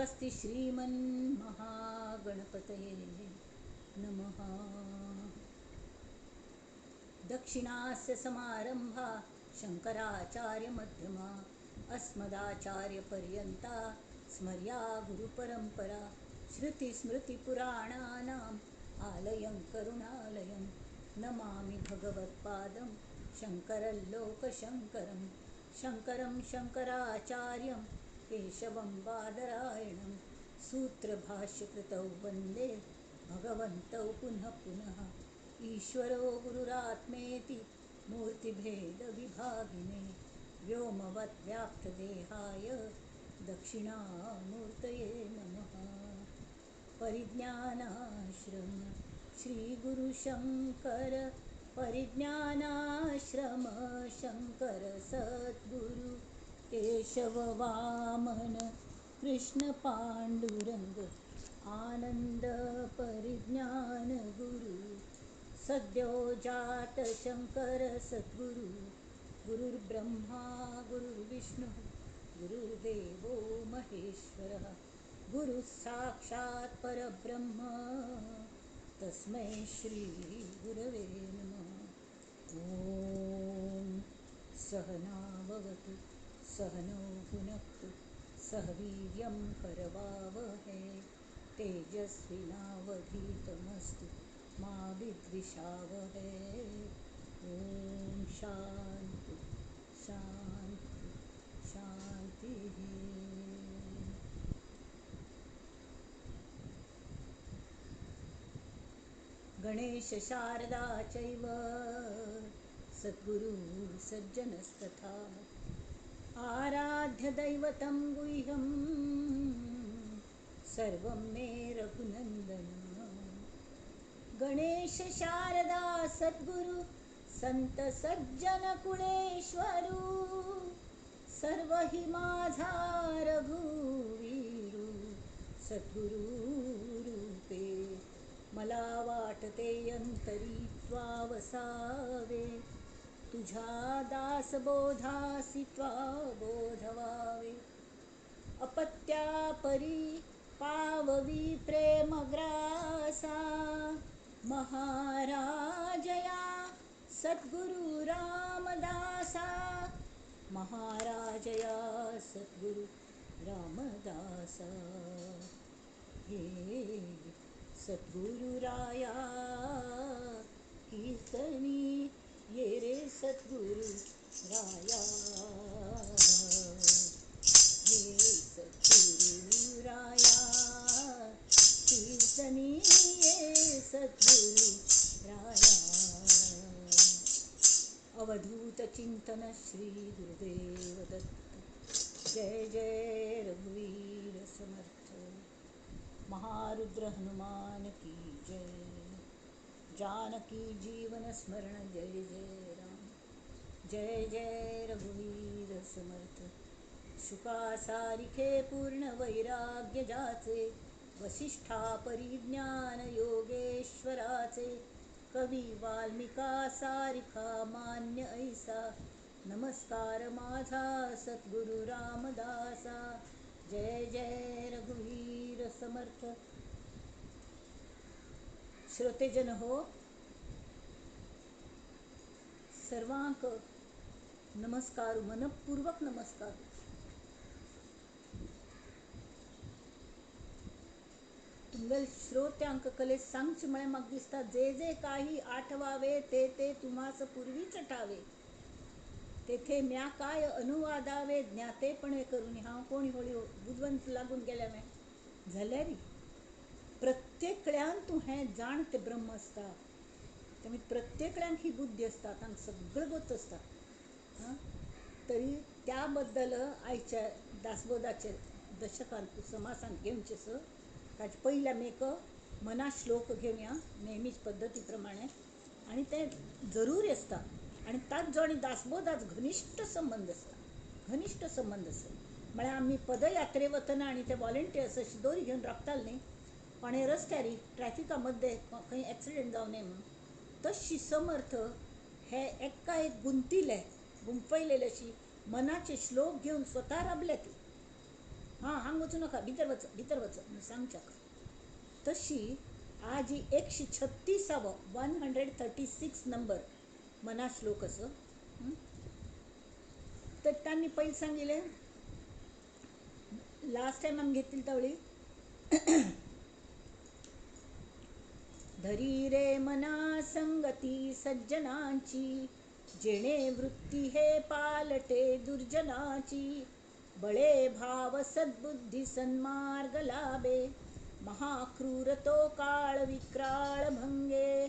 स्वस्ति श्रीमन्महागणपतये नमः। दक्षिणास्य समारंभा शंकराचार्यमध्यमा अस्मदाचार्यपर्यन्ता स्मर्या गुरुपरंपरा। श्रुतिस्मृतिपुराणानाम् आलयं करुणालयं नमामि भगवत्पादं शङ्करल्लोकशङ्करं। शङ्करं शङ्कराचार्यं केशवं बादरायणं सूत्रभाष्यकृतौ वन्दे भगवन्तौ पुनः पुनः। ईश्वरो गुरुरात्मेति मूर्तिभेदविभागिने व्योमवद्व्याप्तदेहाय दक्षिणामूर्तये नमः। परिज्ञानाश्रम श्रीगुरुशङ्कर परिज्ञानाश्रम शङ्कर सद्गुरु केशव वामन कृष्ण पाण्डुरङ्ग आनन्द परिज्ञान गुरु सद्यो जात शंकर सद्गुरु। गुरुर्ब्रह्मा गुरुर्विष्णु गुरुर्देवो महेश्वरः गुरुः साक्षात् परब्रह्म तस्मै श्री गुरवे नमः। ॐ सहना भवतु सहनौ भुनक्तु सह वीर्यं करवावहै तेजस्विनावधीतमस्तु मा विद्विषावहै। ॐ शान्ति शान्ति शान्तिः। गणेश शारदा चैव सद्गुरु सज्जनस्तथा आराध्य दैवतं गुह्यं सर्वं मे रघुनन्दन। गणेश शारदा सद्गुरु संत सज्जन कुळेश्वरू सर्व हि माझा रघुवीरू। सद्गुरु रूपे मला वाटते अंतरी त्वा वसावे तुझ्या दासबोधासी त्वा बोधवावे। अपत्या परी पाववी प्रेमग्रासा महाराजया सद्गुरु रामदासा महाराजया सद्गुरु रामदासा। हे सद्गुरु राया कीर्तनी ये रे सद्गुरु राया। हे सद्गुरु राया कीर्तनी ये सद्गुरु राया। अवधूत चिंतन श्री गुरुदेव दत्त। जय जय रघुवीर समर्थ। महारुद्र हनुमान की जय। जानकी जीवन स्मरण जय जय राम। जय जय रघुवीर समर्थ। शुका सारिखे पूर्ण वैराग्य जाचे वसिष्ठा परिज्ञान योगेश्वराचे कवी वाल्मिका सारिखा मान्य ऐसा नमस्कार माझा सद्गुरु रामदासा। जय जय रघुवीर समर्थ। श्रोतेजन हो, सर्वांक नमस्कार मनपूर्वक नमस्कार। तुंगल श्रोत्यांक कले सांगच मळे मग दिसता जे जे काही आठवावे ते ते तुम्हास पूर्वीच ठावे तेथे म्या काय अनुवादावे ज्ञातेपणे करून हा कोणी होळी बुधवंत लागून गेल्या मे झाल्या री प्रत्येक कळ्यान तू हे जाण ते ब्रह्म असता त्यामुळे प्रत्येक कळ्यांक ही बुद्धी असता तांक सगळं गोत असता। तरी त्याबद्दल आयच्या दासबोधाचे दशकांत समासांत घेवचेस ताचे पहिल्या मेक मना श्लोक घेवया नेहमीच पद्धतीप्रमाणे आणि ते जरूरी असता आणि ताच जोडी दासबोधाच घनिष्ठ संबंध असता म्हळ्यार आम्ही पदयात्रे वतना आणि ते व्हॉलेंटियर्स अशी दोरी घेऊन राखताल न्ही पण हे रस्त्यारी ट्रॅफिका मध्ये खंय ॲक्सिडेंट जावं नये म्हणून तशी समर्थ हे एका एक गुंपयलेले अशी मनाचे श्लोक घेऊन स्वतः राबले ती हां हांग वचू नका भितर वच म्हूण सांगच्याक तशी आज ही 136 136 नंबर मना श्लोक असं. तर त्यांनी पहिले सांगितले लास्ट टाइम आम्ही घेतली त्यावेळी धरी रे मना संगती सज्जनांची जेणे वृत्ती हे पालटे दुर्जनाची बळे भाव सद्बुद्धी सन्मार्ग लाभे महाक्रूर तो काळ विक्राळ भंगे.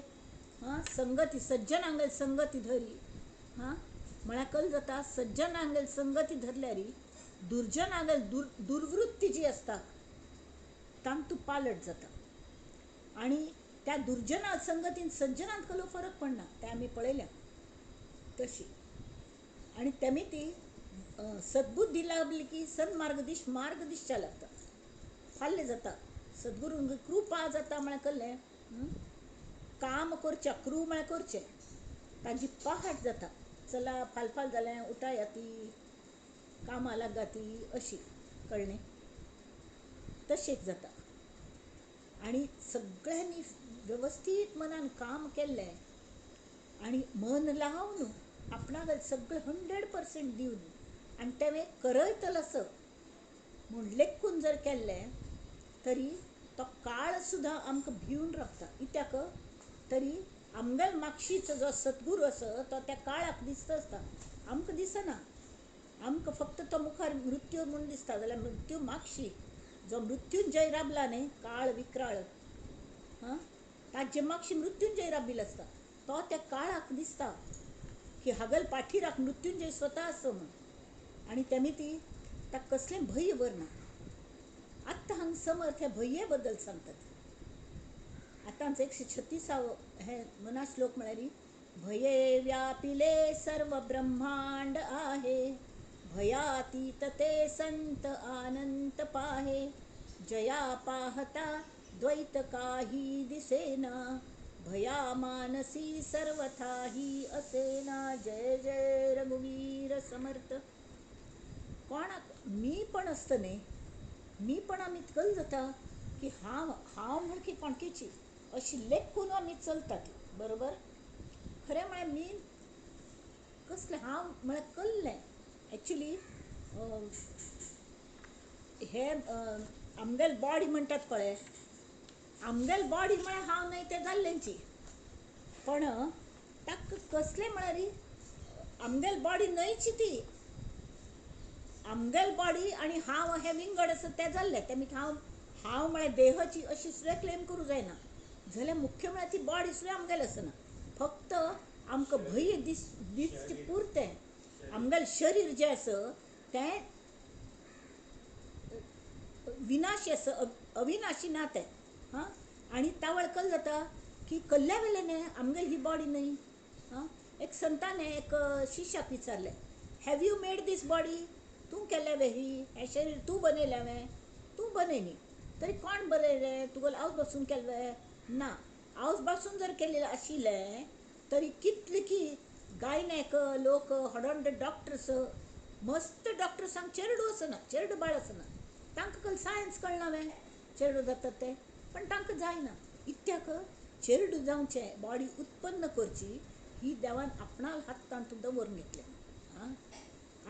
हां संगती सज्जन आंगल संगती धरी हां मला कल जाता सज्जन आंगल संगती धरल्यारी दुर्जन आंगल दुर्वृत्ती जी असता तांतू पालट जाता आणि त्या दुर्जना संगतीन सज्जनात कलो फरक पडना ते आम्ही पळयल्या तशी आणि त्यामी ती सद्बुद्धी लाभली की सन्मार्गदीश मार्गदीशच्या लागतात फाल्ले जाता सद्गुरू कृपा जाता म्हळ्यार कल्लें काम करचें क्रू म्हळ्यार करचें तांची पहाट जाता चला फाल जालें उठा येती कामा लागाती अशी कळ्ळें तशेंच जाता आणि सगळ्यांनी व्यवस्थित मनान काम केल्लें आणि मन लावून आपणाक सगळें 100% दिवन आनी तें करयतलसं म्हूण लेखून जर केल्लें तरी तो काळ सुद्दां आमकां भिवन रावता कित्याक तरी आमगेल मागशीचो जो सद्गुरू आसा तो त्या काळाक दिसता आसता आमकां दिसना आमकां फक्त तो मुखार मृत्यू म्हूण दिसता जाल्यार मृत्यू मागशी जो मृत्यूंजय राबला न्ही काळ विक्राळ हां ताजे मागशी मृत्यूंजय राबिल्लो आसता तो त्या काळाक दिसता की हागल पाठीराक मृत्यूंजय स्वता आसा म्हूण आणि तेमी ती ताका कसलें भंय भरना. आत्तां हांगा समर्थ ह्या भंये बद्दल सांगतात आतांच 136 हे मना श्लोक म्हळ्यार भये व्यापिले सर्व ब्रह्मांड आहे भयातीत ते संत आनंद पाहे जया पाहता द्वैत काही दिसेना भया मानसी सर्वथाही असेना. जय जय रघुवीर समर्थ. कोणाक मी पण असतने मी पण आम्ही कल जाता की हांव म्हणकी कोणकीची अशी लेखून आम्ही चलतात बरोबर खरें म्हळ्यार मी कसलें हांव म्हळ्यार कल्लें एक्चुली हे आमगेल बॉडी म्हणटात पळय आमगेल बॉडी म्हळ्यार हांव न्हय तें जाल्लेंची पण ताका कसलें म्हळ्यार आमगेल बॉडी न्हयची ती आमगेल बॉडी आणि हांव हे विंगड आसा तें जाल्लें तें हांव म्हळ्यार देहाची अशी सुद्दां क्लेम करूं जायना जाल्यार मुख्य म्हळ्यार ती बॉडी सुद्दां आमगेल आसना फक्त आमकां भंय दिसचे पुरतें आमगेल शरीर जें आसा तें विनाशी आसा अविनाशी ना तें हां आनी त्या वळखल जाता की कल्ल्या वेलें आमगेल ही बॉडी न्हय हां एक संतान एक शिश्याक विचारलें have you made this body तूं केलें वे ही हें शरीर तूं बनयलें हांवें तूं बनयली तरी कोण बनयलें तुगेलो आवज बसून केलें ना आवज बसून जर केलें आशिल्लें तरी कितले की गायनेक लोक हडोंड डॉक्टर्स मस्त डॉक्टर्सांक चेडूं आसना चेडूं बाळ आसना तांकां कल सायन्स कळना हांवें चेडूं जाता तें पण तांकां जायना इत्याक चेडूं जावचें बॉडी उत्पन्न करची ही देवान आपणाल हातांत दवरून घेतलें हां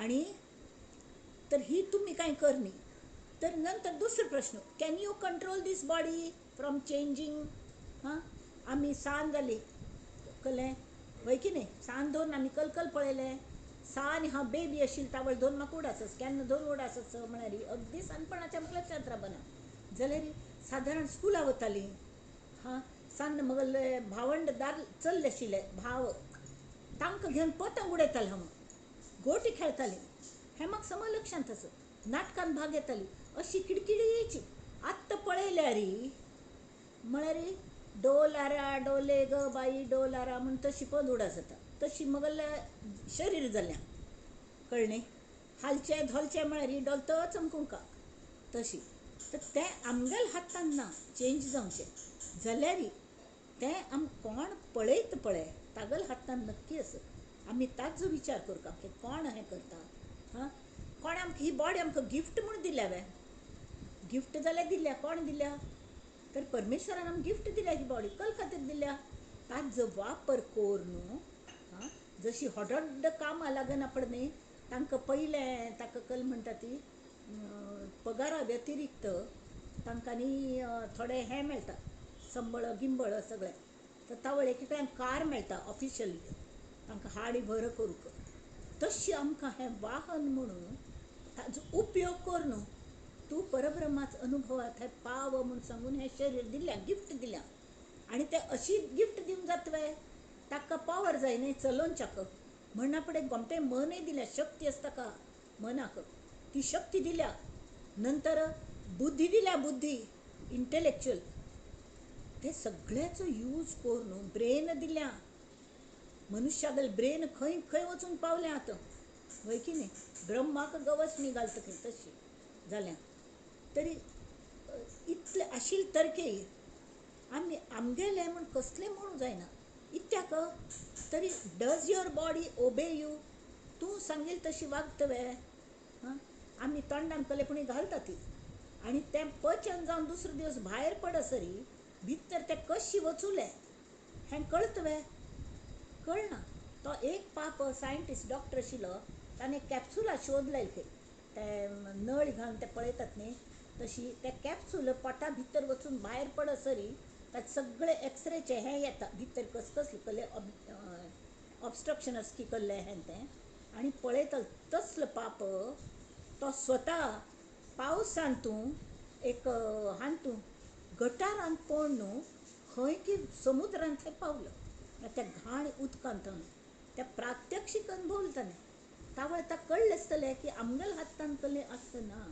आणि तर ही तुम्ही काय करनी तर नंतर दुसरो प्रश्न can you control this body from changing हां आम्ही सान जाली कळ्ळें वय की न्ही सान धरून आमी कलकल पळयलें सान हांव बेबी आशिल्लें तावळ धरून म्हाका उडासच केन्ना धरून उडासच म्हळ्यार अगदी सानपणाच्या म्हाका लक्षांत रावना जाल्यार सादारण स्कुला वतालीं हां सान म्हगेले भावंडदार चल्ले आशिल्ले भाव तांकां घेवन पतंग उडयतालें हांव गोटी खेळटालीं हें म्हाका समज लक्षांत आसा नाटकान भाग घेतालीं अशी किडकिडीची आत्तां पळयल्यार म्हळ्यार डोलारा डोले ग बाई डोलारा म्हूण तशी पद उडा जाता तशी म्हगेलें शरीर जाल्लें कळ्ळें हालचें धोलचें म्हळ्यार डोलतो चमकुंका तशी तर तें आमगेल हातान ना चेंज जावचें जाल्यार तें कोण पळयत पळय तागेल हातान नक्की आसा आमी ताचो विचार करता की कोण हें करता हां कोण आमकां ही बॉडी आमकां गिफ्ट म्हूण दिल्या हांवें गिफ्ट जाल्यार दिल्या, कोण दिल्या? तर परमेश्वरान आमकां गिफ्ट दिल्या ही बॉडी, कल खातीर दिल्या. ताजो वापर कोर न्हू. जशी हॉडहॉड्ड कामां लागना पड न्ही, तांकां पयलें ताका कल म्हणटा ती पगारा व्यतिरिक्त तांकां न्ही थोडे हें मेळटा, संबळ गिंबळ सगळें. तर तावळ एक एकल्याक कार मेळटा ऑफिशियली तांकां हाडी भर करूंक. तशी आमकां हें वाहन म्हणून ताजो उपयोग कर न्हू. तूं परब्रह्माच अनुभवात हें पाव म्हूण सांगून हें शरीर दिल्या, गिफ्ट दिल्या. आनी तें अशी गिफ्ट दिवंक जातवे, ताका पावर जाय न्ही चलोवच्याक. म्हणना फुडें गोमटें मनय दिल्या, शक्ती आसता ताका मनाक, ती शक्ती दिल्या. नंतर बुद्धी दिल्या, बुद्धी इंटेलेक्च्युअल. ते सगळ्याचो यूज कर न्हू. ब्रेन दिल्या, मनुश्यागेल ब्रेन खंय खंय वचून पावलें आतां, वय की न्ही. ब्रह्माक गवसणी घालतकी तशी जाल्या. तरी इतलें आशिल्ले तरकेर आमी आमगेलें म्हूण कसलें म्हणूं जायना. इत्याक तरी डज युअर बॉडी ओबे यू? तूं सांगिल तशी वागतवे. आमी तोंडान कलेपणी घालता ती, आनी तें पचन जावन दुसरो दिवस भायर पडसरी भितर तें कशी वचूलें हें कळतवे? कळना. तो एक पाप सायंटिस्ट डॉक्टर आशिल्लो, ताणें कॅप्सुला शोध लायली. ते नळ घालून ते पळयतात न्ही, तशी ते कॅप्सूल पोटा भितर वचून भायर पडसरी ताचे सगळे एक्सरेचे हें येता भितर कसले कसले ऑब्स्ट्रक्शनस की कसलें हें तें. आनी पळयता तसलो पाप तो स्वता पावसान तूं एक हांतू गटारांत पड न्हू, खंय की समुद्रांत थंय पावलो त्या घाण उदकांत. त्या प्रात्यक्षीक अनुभवलें ताणें. तावळ ताका कळलें आसतलें की आमगेल्या हातान कसलें आसना,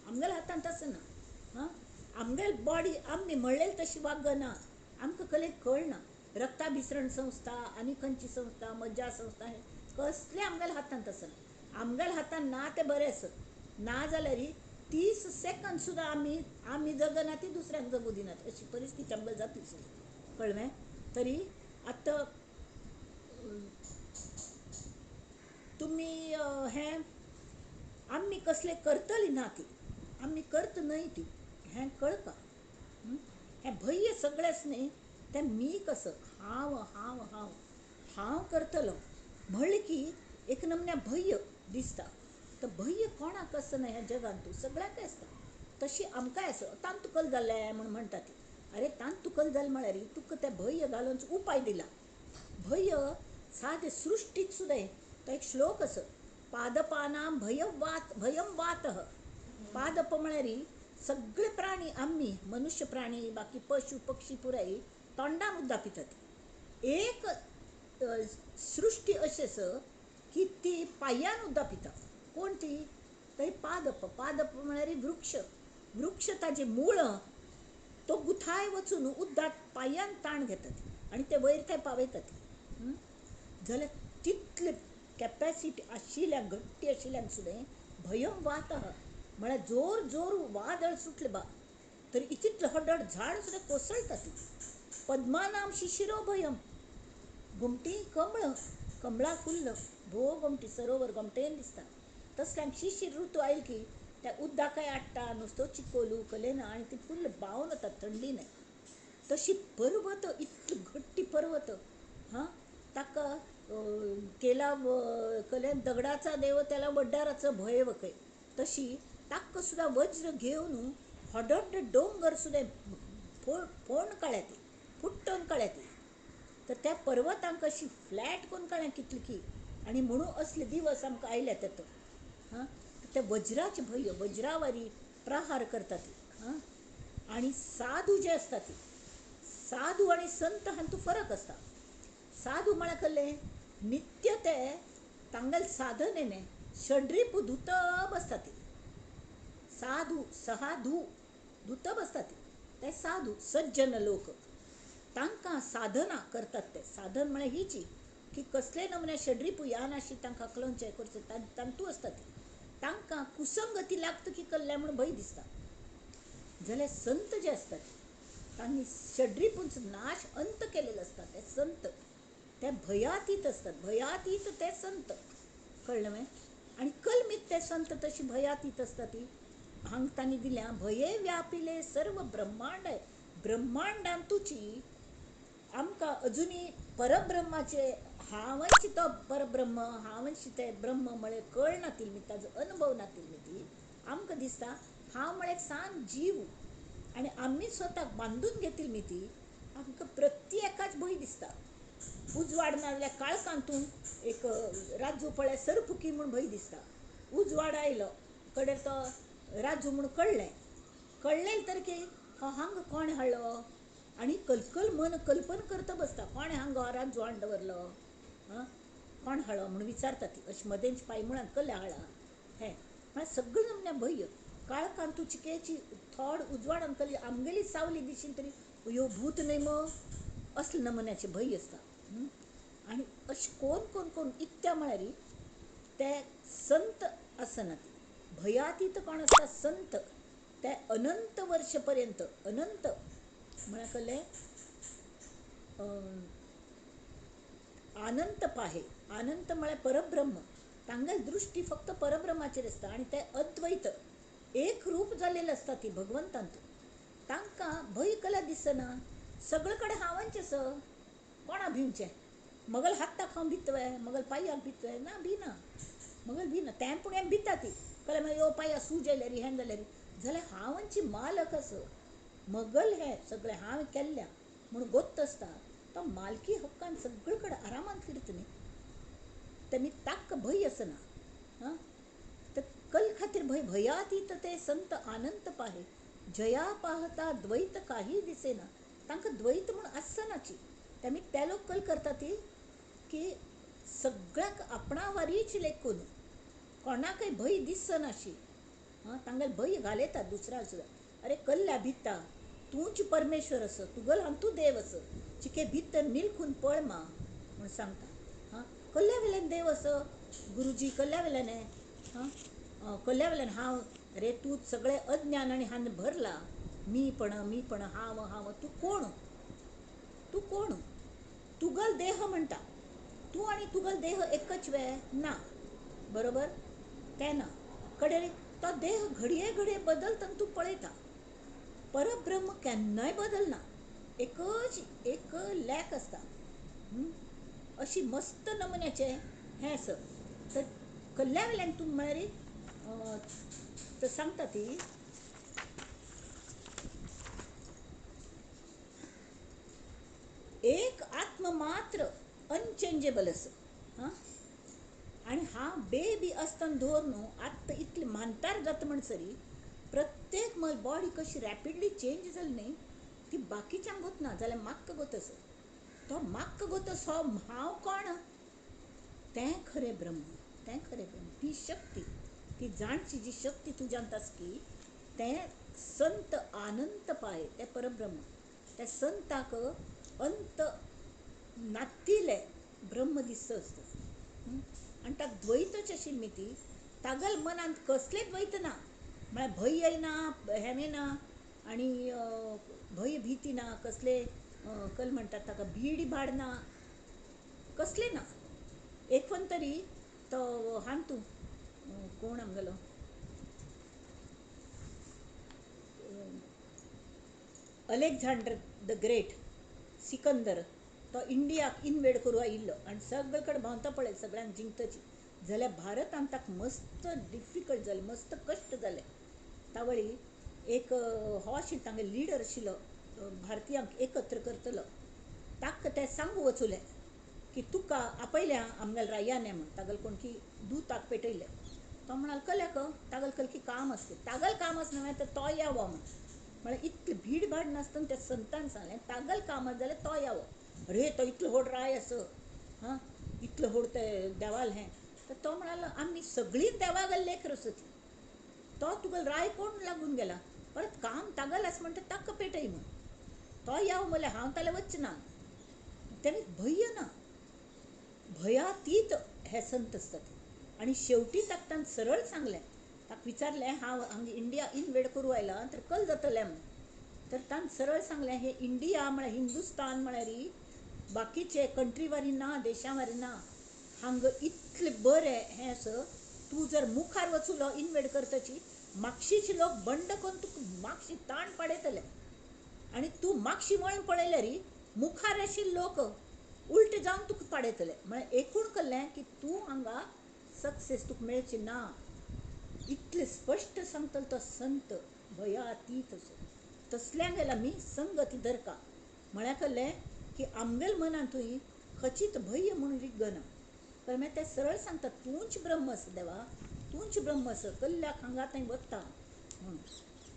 आमगेल्या हातान तसं ना. आमगेली बॉडी आमी म्हणलेली तशी वागना, आमकां कसलें कळना. रक्ताभिसरण संस्था आनी खंयची संस्था, मज्जा संस्था, कसलें आमगेल्या हातान तसं ना. आमगेल्या हातान ना तें बरेंच, ना जाल्यार 30 सेकंद सुद्दां आमी जगना ती दुसऱ्यांक जगूं दिनात, अशी परिस्थिती आमगेली जातली. कळ्ळें? तरी आतां तुमी हें आमी कसलें करतली ना ती, आमी करत न्हय ती, हें कळका. हें भय्य सगळेंच न्ही, तें मी कसं हांव हांव हांव हांव करतलो म्हणलें की एक नमन्या भय्य दिसता. तर भय्य कोणाक आसना ह्या जगान? तूं सगळ्याक आसता. तशी आमकांय आसा. तांतुकल जालें म्हूण म्हणटा ती. अरे तांतुकल जालें म्हळ्यार तुका तें भय्य घालून उपाय दिला. भय्य सादे सृश्टीक सुद्दां तो एक श्लोक आसा, पादपानां भयं वातः. पादप म्हळ्यार सगळे प्राणी, आमी मनुष्य प्राणी, बाकी पशु पक्षी पुराय तोंडान उदक पितात. एक सृश्टी अशी आसा की ती पांयान उदक पिता. कोण ती? तरी पादप. पादप म्हळ्यार वृक्ष. वृक्ष ताजे मूळ तो गुथाय वचून उदकाक पांयान ताण घेतात आनी ते वयर थंय पावयतात. जाल्यार तितले कॅपॅसिटी आशिल्ल्या, घट्टी आशिल्ल्यान सुद्दां भयं वातः म्हळ्यार जोर जोर वादळ सुटलें बा, तर इतलें हडहड झाड सुद्दां कोसळटा ती. पद्मानाम शिशिरो भयं. घुमटी कमळ, कमळा फुल्ल भोव घुमटी सरोवर घुमटेन दिसता. तसल्यांक शिशीर ऋतू आयलो की त्या उदकाय आडटा, नुसतो चिकोल उखले ना आनी ती फुल्ल बावन वता थंडीन. तशी पर्वत, इतली घट्टी पर्वत, ताका केला कले दगडाचा देव त्याला वड्डाराचं भय वखय. तशी ताका सुद्दां वज्र घेवन हडहड डोंगर सुद्दां फोण काळ्या ती, फुट्टोन काळ्या ती. तर त्या पर्वतांक अशी फ्लॅट करून काळ्या कितली की. आनी म्हणून असले दिवस आमकां आयल्या तेतून. ते वज्राचे भय, वज्रावारी प्रहार करतात. आनी साधू जे आसता ती, साधू आनी संत हातूंत फरक आसता. साधू म्हळ्यार कसलें, नित्य ते तांगेले साधनेने षड्रिपू धुत बसता ती. साधू सहाधू धुत बसता ती, ते साधू सज्जन लोक. तांकां साधना करतात. ते साधन म्हळ्यार हीची की कसले नमूने षड्रिपू ह्या नाशी तांकां आकलनचें करचें तांतू आसता ती. तांकां कुसंगती लागता की कसलें म्हूण भंय दिसता. जाल्यार संत जे आसतात तांणी षड्रिपूंचो नाश अंत केलेलो आसता. ते संत ते भयातीत असतात. भयातीत ते संत. कळ्ळें? आनी कलमीत ते संत तशी भयातीत आसता ती. हांग तांणी दिल्या भये व्यापिले सर्व ब्रह्मांड आहे. ब्रह्मांडान तुची आमकां अजुनी परब्रह्माचे हांवच तो परब्रह्म हांवच ते ब्रह्म म्हळ्यार कळ नातिली मी ताजो अनुभव नातिली मी ती आमकां दिसता हांव म्हळ्यार सान जीव आनी आमी स्वताक बांदून घेतिली मी ती आमकां प्रत्येकाच भंय दिसता. उजवाड ना जाल्यार काळखांतून एक राजू पळय सरपुकी म्हूण भंय दिसता. उजवाड आयलो कडेन तो राजू म्हूण कळ्ळें तर की हो हांग कोण हाडलो आनी कलकल मन कल्पना करता बसता कोणें हांगा हो राजू हाडून दवरलो कोण हाडलो म्हूण विचारता ती अशी मदेंच पांय म्हणान कल्ले हाडा हें म्हळ्यार सगळे नमन्या भंय. काळखांतू चिकेची थोड उजवाडान कली आमगेली सावली दिशिल्ली तरी ह्यो भूत न्हय मो असले नमुन्याचे भंय आसता. आनी अशें कोण इत्या म्हळ्यार ते संत आसना ती भयातीत कोण आसता संत ते अनंत वर्ष पर्यंत अनंत म्हळ्यार कळ्ळें अनंत पाहे अनंत म्हळ्यार परब्रह्म तांगेली दृश्टी फक्त परब्रह्माचेर आसता आनी ते अद्वैत एक रूप जाल्लेले आसता ती भगवंतांत तांकां भंय कला दिसना सगळे कडेन हांवच आसा कोणा भिवचें मगल हाताक हांव भितवय मगल पांयाक भितवय ना भिना मगल भिना तें पुणें भिता ती कळ्ळें मागीर यो पांया सूज आयल्या रे हें जालें रे जाल्यार हांवची मालक आसा मगल हें सगळें हांवें केल्ल्या म्हूण गोत्त आसता तो मालकी हक्कान सगळे कडेन आरामान फिरता न्ही तेमी ताका भंय आसना तर कल खातीर भयातीत ते संत आनंत पाहे जया पाहता द्वैत काही दिसेना तांकां द्वैत म्हूण आसनाची तेमी ते लोक कल करता ती की सगळ्याक आपणा वारीच लेखून कोणाकय भंय दिसनाशी तांगेले भंय घालयता दुसऱ्या सुद्दां अरे कल्ल्या भिता तूंच परमेश्वर आस तुगेल हांव तूं देव आस चिके भितर निलखून पळ मा म्हूण सांगता कल्ल्या वेल्यान देव आस गुरुजी कल्ल्या वेल्यान कल्ल्या वेल्यान हांव रे तूं सगळे अज्ञान आनी हांन भरला मीपण हांव तूं कोण तुगल देह म्हणटा तूं आनी तुगल देह एकच वे ना बरोबर तें ना कडेन तो देह घडये बदलता तूं पळयता परब्रह्म केन्नाय बदलना एक लॅक आसता अशी मस्त नमुन्याचें हें आसा तर कल्ल्या वेल्यान तूं म्हळ्यार सांगता ती एक आत्म मात्र अनचेंजेबल आसा आनी हांव बी आसतना दवर न्हू आत्तां इतलें मानतार जाता म्हणसरी प्रत्येक बॉडी कशी रॅपिडली चेंज जाली न्ही ती बाकीच्यांक गोतना जाल्यार म्हाका गोतस तो म्हाका गोतस हो हांव कोण तें खरें ब्रह्म ती शक्ती ती जाणची जी शक्ती तुज्यांत आसा की तें संत आनंत पाहे तें परब्रह्म त्या संताक अंत नातिले ब्रह्म दिसता आसता आनी ताका द्वैतच आशिल्ली मी ती तागल मनांत कसलें द्वैत ना म्हळ्यार भंय ना हें ना आनी भंय भिती ना कसले कल म्हणटात ताका भीड भाड ना कसलें ना एकूण तरी तो हांतू कोण आमगेलो अलेक्झांडर द ग्रेट सिकंदर तो इंडियाक इन्वेड करूं आयिल्लो आनी सगळे कडेन भोंवता पळय सगळ्यांक जिंकतची जाल्यार भारतांत ताका मस्त डिफिकल्ट जालें मस्त कश्ट जालें तावळी एक हो आशिल्लो तांगे लिडर आशिल्लो भारतीयांक एकत्र करतलो ताका तें सांगू वचूलें की तुका आपयल्या आमगेल्या रायान म्हूण तागेल कोण की दूताक पेटयलें तो म्हणाल कल्याक तागेल कल की काम आसता तागेल काम आसना तर तो यावो म्हळ्यार इतलें भीड भाड नासतना त्या संतान सांगलें तागेल काम आसा जाल्यार तो यावो अरे तो इतलो व्हड राय आसा इतलो व्हड तें देवाल हें तर तो म्हणालो आमी सगळीं देवागेल लेकरां आसा ती तो तुगेल राय कोण लागून गेला परत काम तागेल आसा म्हणटा ताका पेटय म्हूण तो याव म्हळ्यार हांव ताले वचना तेमी भंय ना भयातीत हे संत आसतात आनी शेवटी ताका ताणें सरळ सांगलें ताका विचारलें हांव हांगा इंडिया इन्वेड करूं आयलां तर कल जातलें म्हूण तर ताणें सरळ सांगलें हे इंडिया म्हळ्यार हिंदुस्तान म्हळ्यार बाकीचे कंट्री वारी ना देशां वारी ना हांगा इतलें बरें हें आसा तूं जर मुखार वचूलो इन्वेड करतची मागशीचे लोक बंड करून तुका मागशी ताण पाडयतले आणि तू मागशी वळून पळयल्यार मुखार आशिल्ले लोक उलटे जावन तुका पाडयतले. म्हळ्यार एकूण कल्लें की तूं हांगा सक्सेस तुका मेळची ना. इतले स्पश्ट सांगतलो तो संत भयातीत असो. तसल्यांक गेला मी संगती धरका. म्हळ्यार कल्लें की आमगेल मनान थंय खचित भय म्हणून रिगना. तर मागीर ते सरळ सांगता तूंच ब्रह्म आसा देवा, तूंच ब्रह्म आसा, कल्ल्याक हांगा थंय वता म्हणून.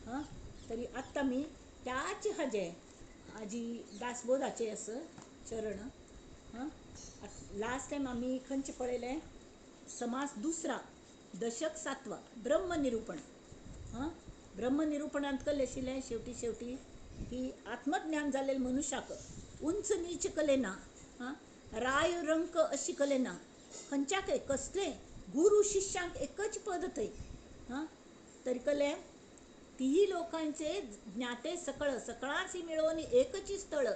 हां तरी आत्तां मी त्याच हाजे आजी दासबोधाचे आसा चरण. हां लास्ट टायम आमी खंयचे पळयलें, समास दुसरा दशक 7वा ब्रह्मनिरूपण. हां ब्रह्मनिरूपणांत कल्लें आशिल्लें शेवटी की आत्मज्ञान जाल्लेल्या मनशाक उंच नीच कलेना, हां राय रंक अशी कलेना, खंयच्याकय कसले गुरु शिष्यांक एकच पद थंय. हां तरी कल्लें तीही लोकांचे ज्ञाते सकळ सकळाची मिळवून एकची स्थळ,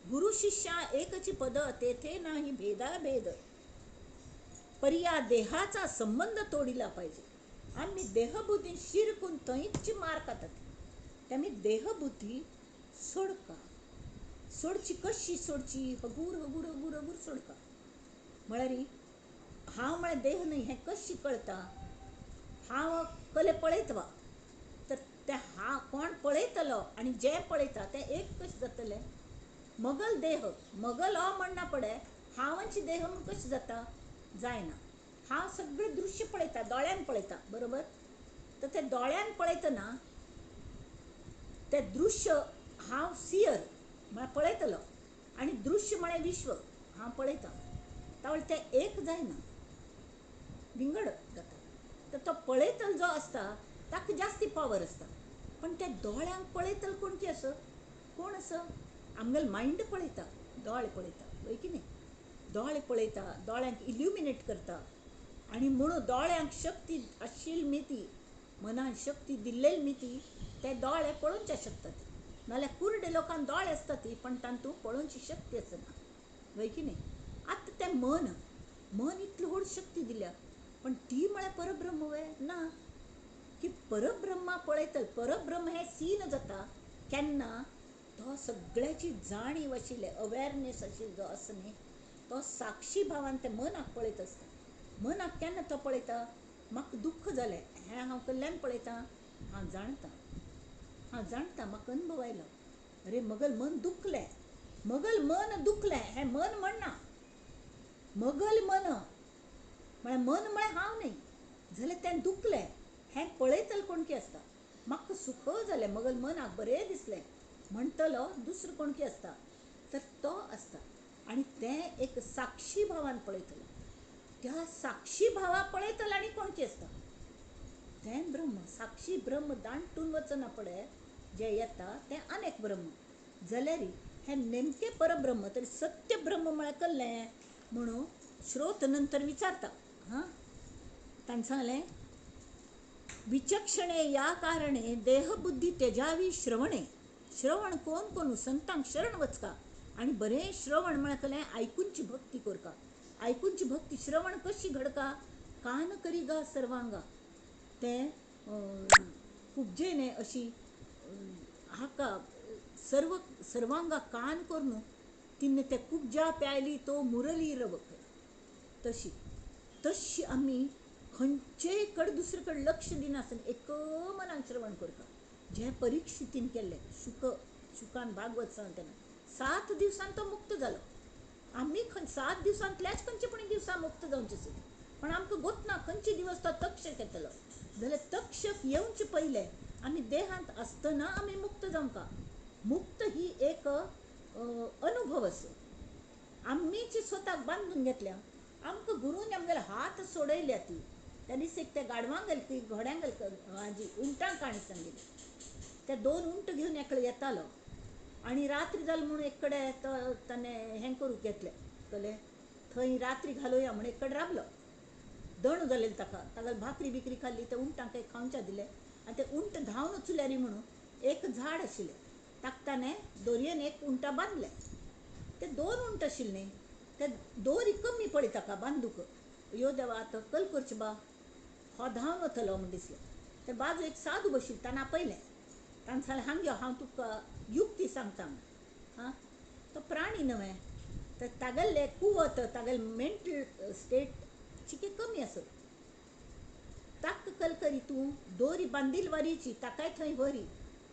गुरु शिष्या एकची पद, तेथे नाही भेदा भेद. परी या देहाचा संबंध तोडिला पाहिजे. आम्ही देहबुद्धी शिरकून थंयच मार खातात. त्यामुळे देहबुद्धी सोडका. सोडची कशी सोडची, हगूर हगूर हगूर हगूर सोडका. म्हळ्यार हांव म्हळ्यार देह न्हय हें कशी कळटा. हांव कले पळयतवा तर ते हांव कोण पळयतलो आनी जें पळयता तें एक कशें जातलें. मगल देह मगल हो म्हणना पडे हांवाची देह म्हूण कशें जाता, जायना. हांव सगळें दृश्य पळयता, दोळ्यान पळयता बरोबर. तर ते दोळ्यान पळयतना तें दृश्य हांव सियर म्हळ्यार पळयतलो आनी दृश्य म्हळ्यार विश्व हांव पळयता. तावळे ते एक जायना, विंगड जाता. तर तो पळयतल जो आसता ताका जास्ती पावर आसता. पण त्या दोळ्यांक पळयतल कोणची आसा, कोण आसा, आमगेल मायंड पळयता, दोळे पळयता वय की न्ही. दोळे पळयता, दोळ्यांक इल्युमिनेट करता आनी म्हणून दोळ्यांक शक्ती आशिल्ली मिती, मनान शक्ती दिल्लेली मिती ते दोळे पळोवचे शकतात. नाल्यार कुर्डे लोकांक दोळे आसता ती पण तांतूं पळोवची शक्ती आसना वय की न्ही. आतां तें मन इतली व्हड शक्ती दिल्या पण ती म्हळ्यार परब्रह्म वय ना. की परब्रह्मा पळयतल, परब्रह्म हें सीन जाता केन्ना तो सगळ्याची जाणीव आशिल्ले अवेरनेस आशिल्लो जो आसा न्ही तो साक्षी भावान ते मनाक पळयत आसता. मनाक केन्ना तो पळयता, म्हाका दुख्ख जालें हें हांव कडल्यान पळयता, हांव जाणटा म्हाका अनुभव आयलो. अरे मगल मन दुखलें, मगल मन दुखलें हें मन म्हणना. मगल मन म्हळ्यार मन म्हळ्यार हांव न्ही जाल्यार तें दुखलें हें पळयतल कोणकी आसता. म्हाका सुख जालें, मगल मनाक बरें दिसलें म्हणटलो दुसरो कोणकी आसता, तर तो आसता. आनी तें एक साक्षी भावान पळयतलो. त्या साक्षी भावा पळयतल आनी कोणकी आसता, तें ब्रह्म. साक्षी ब्रह्म दांटून वचना पडे जें येता तें अनेक ब्रह्म जाल्यार हें नेमकें परब्रह्म. तरी सत्य ब्रह्म म्हळ्यार कल्लें म्हणून श्रोत नंतर विचारता. हां ताणें सांगलें विचक्षणे या कारणे देहबुद्धी तेजावी श्रवणे. श्रवण कोण कोण संतांक शरण वचका आनी बरें श्रवण म्हळ्यार कलें आयकूनची भक्ती करका. आयकूनची भक्ती श्रवण कशी घडका, कान करी गा सर्वांगा. तें कुबजेने अशी हाका सर्वांगा कान करून तिने ते कुबजा प्यायली तो मुरली रवक. तशी आमी खंयचेय कडे दुसरे कडेन लक्ष दिनासतना एक मनान श्रवण करता. जें परिक्षितीन केल्लें शुकान भागवत सांगतना 7 दिवसांत तो मुक्त जालो. आमी 7 दिवसांतल्याच खंयचे पण दिवसा मुक्त जावचे आसत. पण आमकां गोतना खंयचे दिवस तो तक्षक येतलो. जाल्यार तक्षक येवचे पयले आमी देहांत आसतना आमी मुक्त जावंका. मुक्त ही एक अनुभव आसा. आमीच स्वताक बांदून घेतल्या. आमकां गुरून आमगेले हात सोडयल्या ती त्या दिसा त्या गाडवांक गेले ती घोड्यांक गेले हाजी उंटांक काणी सांगिल्ली. ते 2 उंट घेवन एकलो येतालो आनी रात्री जाली म्हणून एक कडेन ताणें हें करूंक घेतलें कलें थंय रात्री घालुया म्हणून एक कडेन रावलो. दण जालेली ताका भाकरी बिकरी खाल्ली. त्या उंटांक काही खावच्या दिलें आनी ते उंट धांवन उचल्यारी म्हणून एक झाड आशिल्लें ताका ताणें दोरयेन एक उंटा बांदलें. ते 2 उंट आशिल्ले न्ही ते दोरी कमी पडी ताका बांदूक. यो देवा आतां कल करची बा हो धांवन वतलो म्हण दिसलें. तर बाजू एक साधू बशिल्लो ताणें आपयलें. ताणें सांगलें हांगा यो हांव तुका युक्ती सांगता म्हण. हां तो प्राणी न्हय तर तागेलें कुवत तागेलें मेंटल स्टेट चिके कमी आसत. ताका कल करी तूं दोरी बांदील वारीची ताकाय थंय व्हरी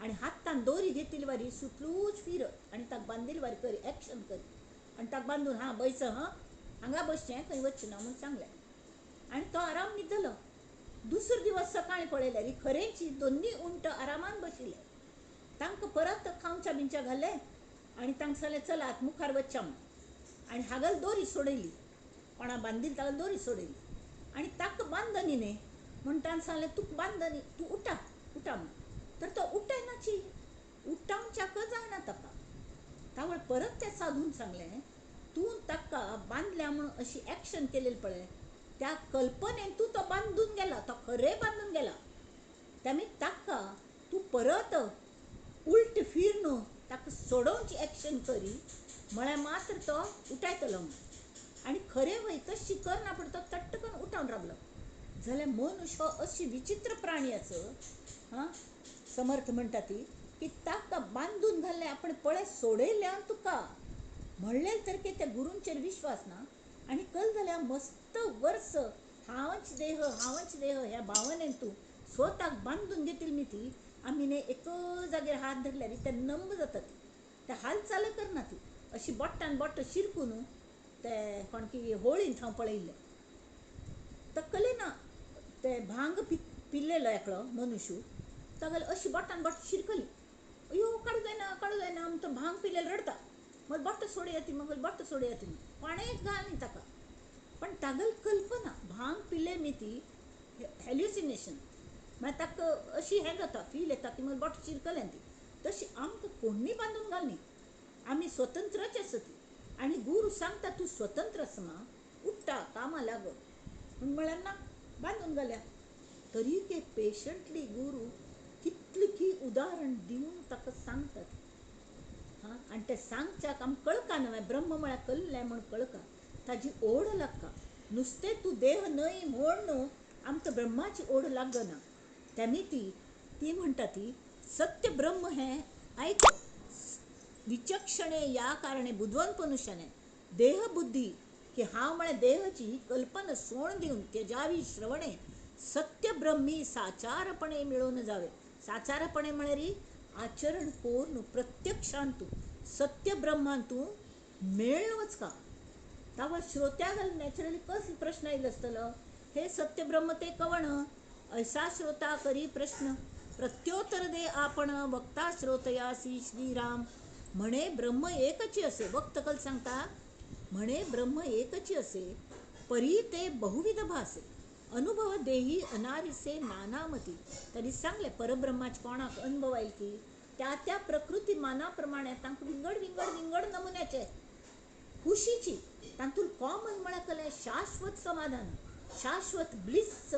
आनी हातान दोरी घेतिल्ली वारी सुटलूच फिरत आनी ताका बांदील वारी करी एक्शन करी आनी ताका बांदून हां बैस हां हांगा बसचें खंय वचचें ना म्हूण सांगलें. आनी तो आराम न्हिदलो. दुसरे दिवस सकाळीं पळयल्यार खरेंची दोनी उंट आरामान बशिल्ले. तांकां परत खावच्या बिंच्या घालें आनी तांकां सांगलें चलात मुखार वचचें म्हूण. आनी हागल दोरी सोडयली, कोणा बांदील तागेली दोरी सोडयली आनी ताका बांदनी न्ही म्हूण ताणें सांगलें तुका बांदनी तूं उठा उठा म्हूण. तर तो उठयनाची, उठावच्याक जायना ताका. तावळ परत त्या साधून सांगलें तूं ताका बांदल्या म्हूण अशी एक्शन केलेली पळय त्या कल्पनेन तूं तो बांदून गेला, तो खरें बांदून गेला. त्यामुळे ताका तूं परत उलट फिर न्हू ताका सोडोवची एक्शन करी म्हळ्यार मात्र तो उठयतलो म्हूण. आनी खरें वय तशी करना पूण तो तट्टकन उठोवन रावलो. जाल्यार मनुष्य हो अशी विचित्र प्राणी आसत. हां समर्थ म्हणटा ती की ताका बांदून घाल्लें आपण पळय सोडयल्या तुका म्हणलें तर की त्या गुरूंचेर विश्वास ना. आनी कल जाल्यार मस्त वर्स हांवच देह ह्या भावनेन तूं स्वताक बांदून घेतिल्ली मी ती आमी न्ही एक जाग्यार हात धरल्यार ते नंब जाता ती, ते हालचाल करना ती अशी बोट्टान बोट्ट शिरकून ते कोण की होळींत हांव पळयल्लें. तकली ना ते भांग पिल्लेलो एकलो मनुष्य तागेले अशी बोट्टान बोट्ट शिरकली. अयो काडू जायना आम तो भांग पिल्लेलो रडता. मग बोट्ट सोडया ती मग बोट्ट सोडया ती कोणेच घाल न्ही ताका. पण तागेली कल्पना भांग पिल्ले मी ती हॅल्युसिनेशन मागीर ताका अशी हें जाता फील येता की मग बोट्ट शिरकलें ती. तशी आमकां कोणी बांदून घालनी, आमी स्वतंत्रच आसा ती. आनी गुरू सांगता तूं स्वतंत्र आसा मा उठ्ठा कामा लाग म्हळ्यार ना बांदून घाल्या. तरी ते पेशंटली गुरू कितली की उदाहरण दिवन ताका सांगतात. हां आनी ते सांगच्याक आमकां कळका न्हय ब्रह्म म्हळ्यार कल्लें म्हूण कळका ताजी ओढ लागता. नुस्तें तूं देह न्हय म्हूण न्हू आमकां ब्रह्माची ओढ लागना. त्यामी ती म्हणटा ती सत्य ब्रह्म हें ऐक विचक्षणे या कारणे बुद्धिवंत मनुष्याने देह बुद्धी की हांव म्हळ्यार देहाची कल्पना सोण दिवन तेजावी श्रवणे सत्य ब्रह्मी साचारपणे मिळून जावे. साचारपणे म्हळ्यार आचरण करून प्रत्यक्षान तूं सत्य ब्रह्मान तूं मेळ्ळं वचका. तावळ श्रोत्याक नॅचरली कसलो प्रश्न येयलो आसतलो हे सत्य ब्रह्म ते कवण. ऐसा श्रोता करी प्रश्न प्रत्योत्तर दे आपण वक्ता श्रोतयासी श्रीराम म्हणे ब्रह्म एकची असे. वक्त कल सांगता म्हणे ब्रह्म एकची असे परी ते बहुविध भासे अनुभव देही अनारिसे नानामती. तरी सांगले परब्रह्माचे कोणाक अनुभव येईल की त्या त्या प्रकृती मानाप्रमाणे तांकां विंगड नमुन्याचे खुशीची तांतून कॉमन म्हळ्यार कलें शाश्वत समाधान शाश्वत ब्लिस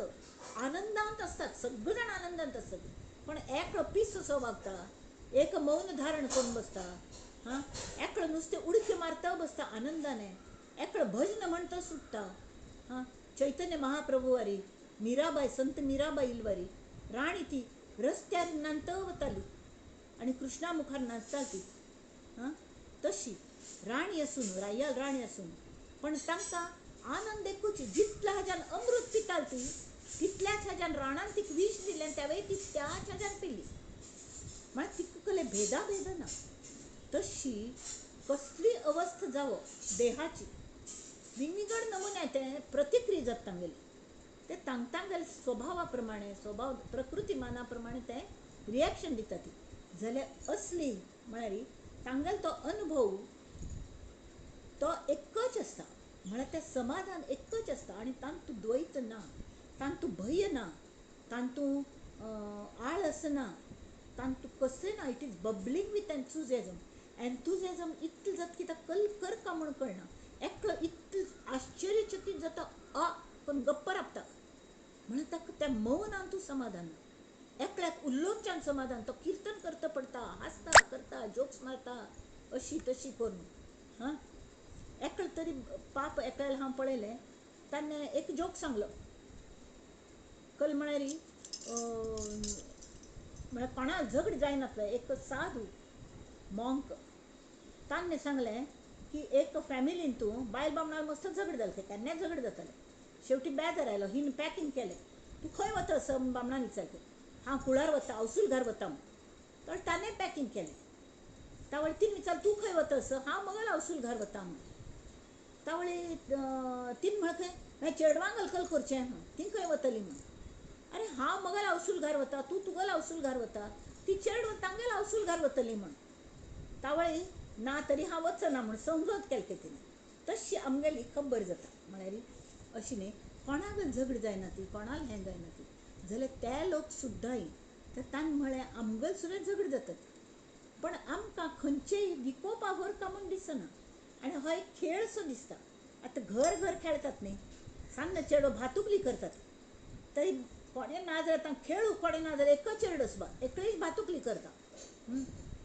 आनंदांत असतात. सगळे जाण आनंदांत असतात. पण एकलो पीस असो वागता, एक मौन धारण करून बसता, हां एकलो नुसते उडकी मारता बसता आनंदाने, एकलो भजन म्हणता सुटता. हां चैतन्य महाप्रभू वारी मीराबाई संत मीराबाई इलवारी राणी ती रस्त्यार नाचत वताली आनी कृष्णा मुखार नाचता ती. हां तशी राणी असून रायाल राणी असून पण तांकां आनंद एकूच जितल्या हाज्यान अमृत पिताल ती तितल्याच हाज्यान राणान तिका विष दिलें त्या वेळी ती त्याच हाज्यान पिली म्हळ्यार तिका कले भेदा ना. तशी कसली अवस्था जावो देहाची विंगड नमुन्या ते प्रतिक्रिया जाता तांगेली ते तांगेले स्वभावा प्रमाणे स्वभाव प्रकृती मानाप्रमाणे ते रिएक्शन दिता ती. जाल्यार असली म्हळ्यार तांगेलो तो अनुभव तो एकच आसता म्हळ्यार तें समाधान एकच आसता आनी तांतूं द्वैत ना, तांतूं भय ना, तांतूं आळस ना, तांतूं कशें ना. इट इज बबलिंग विथ एन्थुजियाजम इतलें जाता की ताका कल करका म्हूण कळना. एकलो इतलो आश्चर्यचकीत जाता पण गप्प रावता म्हळ्यार ताका त्या मौनांतूं समाधान ना. एकल्याक उल्लोंच्यान समाधान तो किर्तन करता पडटा हांसता करता जोक्स मारता अशी तशी करून. हां एकलो तरी पाप एकल्याला हांव पळयलें ताणें एक जोक सांगलो कल म्हळ्यार म्हळ्यार कोणा झगड जायनासलें. एक साधू मॉन्क ताणें सांगलें की एक फॅमिलीन तूं बायल बामणाल मस्त झगड जालें, केन्नाय झगड जातालें. शेवटी बेजार आयलो. हिन पॅकींग केलें. तूं खंय वता असो बामणान विचारलें. हांव कुळार वता, अवसूलघार वता म्हूण. तर ताणें पॅकींग केलें. तावळी तीन विचारलें तूं खंय वता असो. हांव मगल अवसूलघार वता म्हूण. तावळी तीन म्हळें खंय चेडवांक हलकल करचें म्हूण. तीं खंय वतलीं म्हूण. अरे हांव मगल अवसूलघार वता, तूं तुगेल अवसूलघार वता. ती चेडवां तांगेल अवसूलघार वतलीं म्हूण. तावळी ना तरी हांव वचना म्हूण समजोत केलें तिणें. तशी आमगेली खबर जाता. म्हळ्यार अशी न्ही, कोणाकय झगड जायना ती, कोणाल हें जायना ती, जाल्यार ते लोक सुद्दांय ते तांणी म्हळें आमगेल सुद्दां झगड जातात. पण आमकां खंयचेय विकोपा व्हरता म्हूण दिसना. आनी हो एक खेळ सो दिसता. आतां घर घर खेळटात न्ही, सान्न चेडो भातुकली करतात. तरी कोणें ना जाल्यार तांकां खेळूंक कोणें ना जाल्यार एकच चेडो सुद्दां एकलीच भातुकली करता.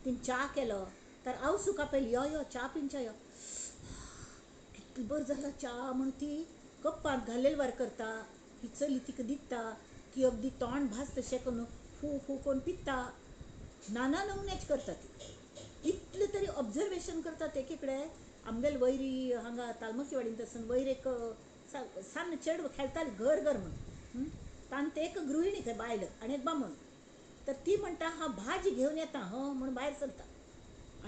तिणें च्या केलो तर आवसूक आपयली, यो यो च्या पिवच्या यो. कितलो बरो जाला च्या म्हूण ती कप्पांत घालेल वार करता. ही चली तिका दिता. ती अगदी तोंड भास तशें करून फू फू करून पिता. नाना नमुन्याची करता ती. इतलें तरी ऑब्जर्वेशन करतात एके कडेन. आमगेल वयरी हांगा तालमकी वाडीन थंयसून वयर एक सान्न चेडवां खेळटाली घर घर म्हूण. तान ते एक गृहिणी थंय बायल आनी एक बामण. तर ती म्हणटा हांव भाजी घेवन येता म्हूण भायर सरता.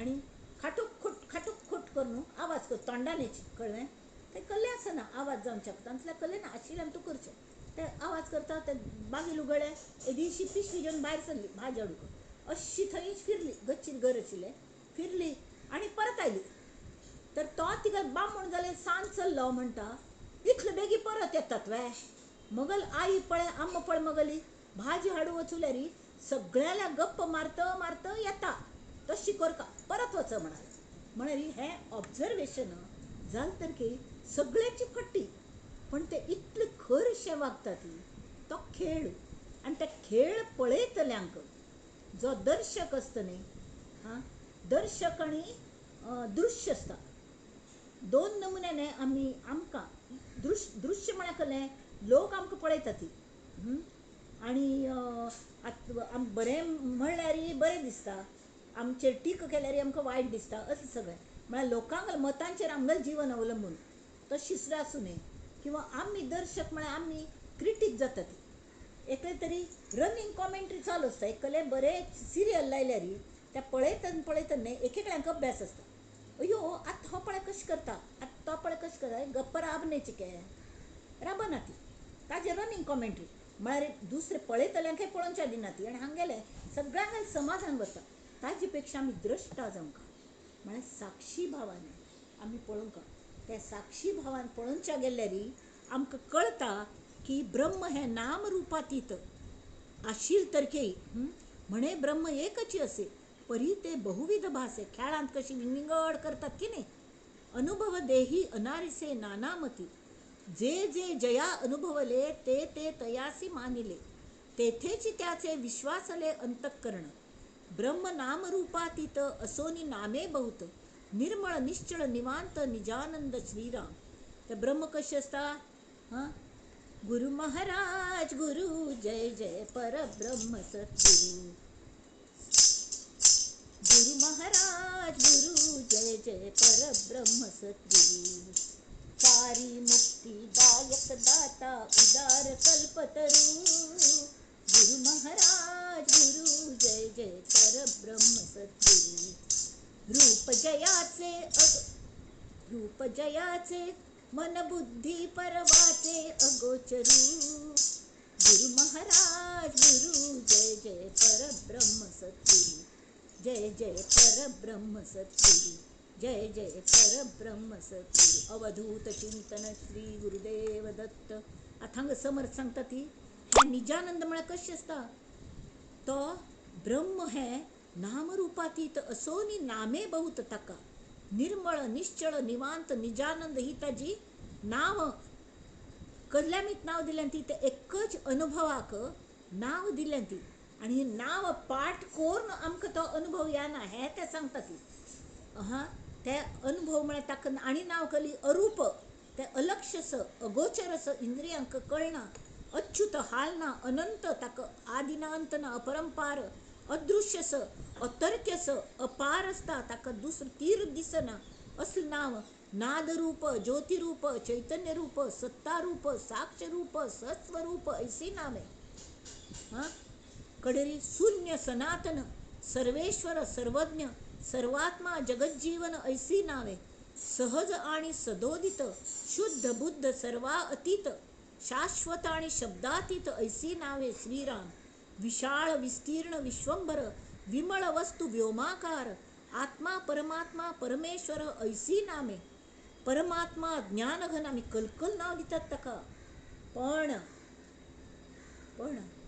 आनी खाटूक खूट करून आवाज कर तोंडानेच कळ्ळें. तें कल्लें आसना आवाज जावच्या पडटा. तांतल्यार कल्लें ना आशिल्ल्यान तूं करचें. ते आवाज करता ते बागील उगडलें. ए दिवशी पिशवी घेवन भायर सरली भाजी हाडूंक. अशी थंयच फिरली, गच्चीर घर आशिल्लें. फिरली आनी परत आयली. तर तो तिका बामण जाल्यार सांज चल्लो म्हणटा इतले बेगी परत येतात वे. मगल आई पळय आम्म पळय मगली भाजी हाडूं वचूल्यार सगळ्याला गप्प मारत मारत येता. तशी करता परत वच म्हणाली. म्हळ्यार हें ऑब्जर्वेशन जालें तर की सगळ्याची पट्टी. पण ते इतले खरशें वागता ती. तो खेळ आनी ते खेळ पळयतल्यांक जो दर्शक आसता न्ही, दर्शक आनी दृश्य आसता. दोन नमुन्याने आमकां दृश्य म्हळ्यार कळ्ळें लोक आमकां पळयता ती. आनी बरें म्हणल्यार बरें दिसता, आमचेर टीका केल्यार आमकां वायट दिसता. अशें सगळें म्हळ्यार लोकांक मतांचेर आमगेलें जीवन अवलंबून तशी सुद्दां आसूं न्ही. किंवां आमी दर्शक म्हळ्यार आमी क्रिटीक जाता ती. एकले तरी रनिंग कॉमेंट्री चालू आसता. एकलें बरें सिरियल लायल्यार त्या पळयतना पळयतना न्ही एक एकल्यांक अभ्यास आसता. अयो आतां हो पळय कशें करता, आतां तो पळय कशें करता. गप्प राबने चिके राबना ती. ताजें रनिंग कॉमेंट्री म्हळ्यार दुसरें पळयतल्यांकय पळोवच्या दिना ती. आनी हांगेलें सगळ्यांक समाधान वता. ताजे पेक्षा आमी द्रश्टा जावंक म्हळ्यार साक्षी भावान आमी पळोवंक. त्या साक्षी भावान पळोवच्या गेल्यार आमकां कळटा की ब्रह्म हें नाम रुपातीत आशील तरकेय म्हणे ब्रह्म एकची असे परी ते बहुविध भासे. खेळांत कशी विंगड करतात की नाही. अनुभव देही अनारिसे नानामती. जे जे जया अनुभवले ते ते तयासी मानिले. तेथेची त्याचे विश्वासले अंतःकरण. ब्रह्म नाम रूपातीत असोनी नामे बहुत. निर्मळ निश्चळ निवांत निजानंद श्रीराम. ते ब्रह्म कसे असता. गुरु महाराज गुरु जय जय परब्रह्म सद्गुरु. गुरु महाराज गुरु जय जय परब्रह्म सद्गुरु. सारी मुक्ति दायक दाता उदार कल्पतरु. गुरु महाराज गुरु जय जय परब्रह्म सद्गुरु. रूप जयाचे मन बुद्धी परवाचे अगोचरू. गुरु महाराज गुरु जय जय परब्रह्म सद्गुरु. जय जय परब्रह्म सद्गुरु. जय जय परब्रह्म सद्गुरु. अवधूत चिंतन श्री गुरुदेव दत्त. आता समर्थ सांगता ती हे निजानंद म्हळ्यार कशें आसता. तो ब्रह्म हें नामरुपातीत असोनी नामे बहुत ताका. निर्मळ निश्चळ निवांत निजानंद ही ताजी नाव. कल्ल्यामीत नाव दिलें ती. ते एकच अनुभवाक नाव दिलें ती. आनी नाव पाठ करून आमकां तो अनुभव येना हें तें सांगता ती. ते अनुभव म्हळ्यार ताका आनी नाव कली अरूप. ते अलक्ष्य अगोचर इंद्रियांक कळना अच्युत हालना अनंत ताक आदिना अंतना अपरंपार अदृश्यस अतर्क्यस अपारस्ता ताक दुसरं तीर दिसना असलं नाव नादरूप ज्योतिरूप चैतन्यरूप सत्तारूप साक्षरूप सत्स्वरूप ऐसी नावे. हां कडेरी शून्य सनातन सर्वेश्वर सर्वज्ञ सर्वात्मा जगज्जीवन ऐसी नावे. सहज आणि सदोदित शुद्ध बुद्ध सर्वा अतीत शाश्वत आणि शब्दातीत ऐसी नावे श्रीराम. विशाळ विस्तीर्ण विश्वंभर विमळ वस्तू व्योमाकार आत्मा परमात्मा परमेश्वर ऐसी नामे. परमात्मा ज्ञानघन आम्ही कलकल नाव दितात तका पण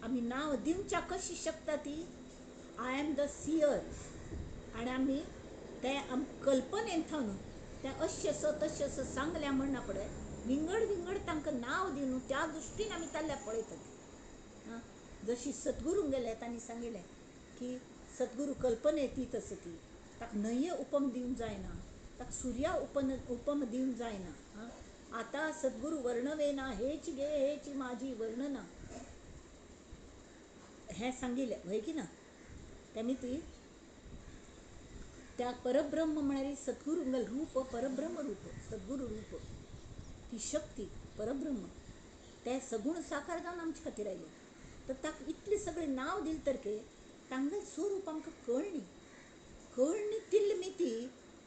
आम्ही नाव दिवच्या कशी शकता ती. आय एम द सियर आणि आम्ही ते कल्पनेन थांबून त्या अश्यस तश्यस सांगल्या म्हणना पडे विंगड विंगड तांकां नाव दिवन त्या दृश्टीन आम्ही ताल्ल्या पळयतात. हां जशी सद्गुरूंक गेले तांणी सांगिल्लें की सद्गुरू कल्पने ती तस ती ताका न्हंये उपम दिवंक जायना ताका सुर्या उपम दिवंक जायना. हां आता सद्गुरू वर्णवेना हेच गे हेची माझी वर्णना हे सांगिल्लें वय की ना. त्यांनी ती त्या परब्रह्म म्हणारी सद्गुरुंगल रूप परब्रह्म रूप सद्गुरू रूप ती शक्ती परब्रह्म ते सगुण साकार जावन आमचे खातीर आयले. तर ताका इतले सगळे नाव दिले तरके तांगें स्वरूप आमकां कळणी तिल्ल मिती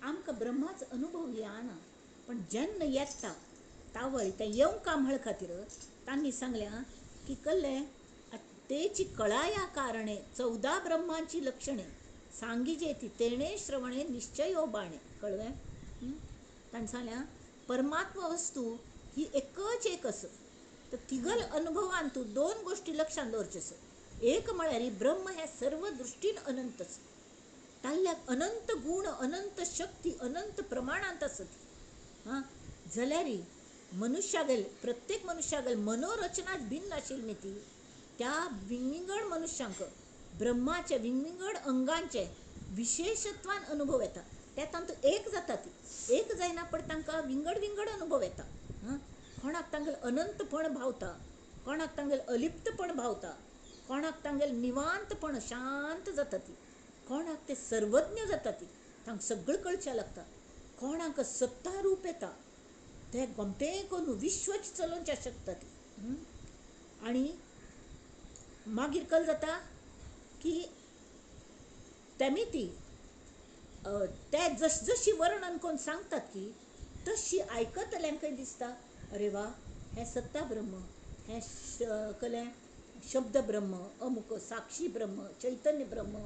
आमकां ब्रह्माचो अनुभव येना. पण जेन्ना येता तावळ ते येवंका म्हळ खातीर तांणी सांगल्या की कल्लें तेची कळाया कारणे 14 ब्रह्मांची लक्षणे सांगिजे ती तेणे श्रवणे निश्चयो बाणे. कळवें तांणी सांगल्या परमात्मा वस्तू ही एकच एक आस. तर तिगल अनुभवान तूं 2 गोष्टी लक्षात दवरच्यो. एक म्हळ्यार ब्रह्म हे सर्व दृश्टीन अनंत आसा. ताल्ल्याक अनंत गुण अनंत शक्ती अनंत प्रमाणांत आसत. हां जाल्यार मनुष्यागेल प्रत्येक मनुष्यागेल मनोरचनाच भिन्न आशिल्ली न्ही ती त्या विंगड मनुष्यांक ब्रह्माचे विंगड अंगांचे विशेषत्वान अनुभव येता. त्या तांतूं एक जाता ती एक जायना पण तांकां विंगड अनुभव येता. कोणाक तांगेल अनंतपण भावता कोणाक तांगेल अलिप्तपण भावता कोणाक तांगेल निवांतपण शांत जाता ती कोणाक ते सर्वज्ञ जाता ती तांकां सगळें कळचें लागता. कोणाक सत्ता रूप येता ते गोमटें करून विश्वच चलोवचें शकता ती. आनी मागीर कळ जाता की तेमी ती ते जशी वर्णन करून सांगतात की तशी आयकतल्यांकय दिसता अरे वा हे सत्ता ब्रह्म हे कलें शब्द ब्रह्म अमुक साक्षी ब्रह्म चैतन्य ब्रह्म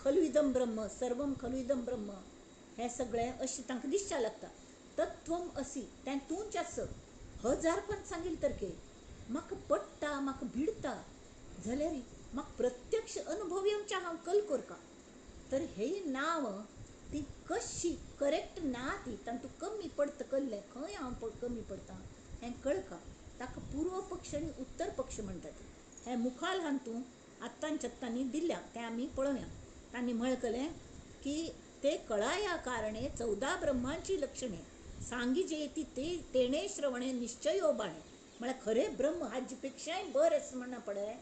खलुइदम ब्रह्म सर्वम खलुइदम ब्रह्म हे सगळें अशें तांकां दिसचें लागता. तत्वम असी तें तूंच आस 1000 पण सांगिल तरके म्हाका पडटा म्हाका भिडता जाल्यार म्हाका प्रत्यक्ष अनुभव येवचे हांव कल करता. तर हे नाव ती कशी करेक्ट ना ती तांतूं कमी पडता कल्लें खंय हांव कमी पडटा हें कळका. ताका पूर्व पक्ष आनी उत्तर पक्ष म्हणटात. हे मुखाल हातूं आत्तांनी दिल्या तें आमी पळोवया. तांणी म्हळकलें की ते कळाया कारणे 14 ब्रह्मांची लक्षणे सांगिजे ती तेणे श्रवणे निश्चयो बाणे. म्हळ्यार खरें ब्रह्म हाजे पेक्षाय बरें आसा म्हणना पळय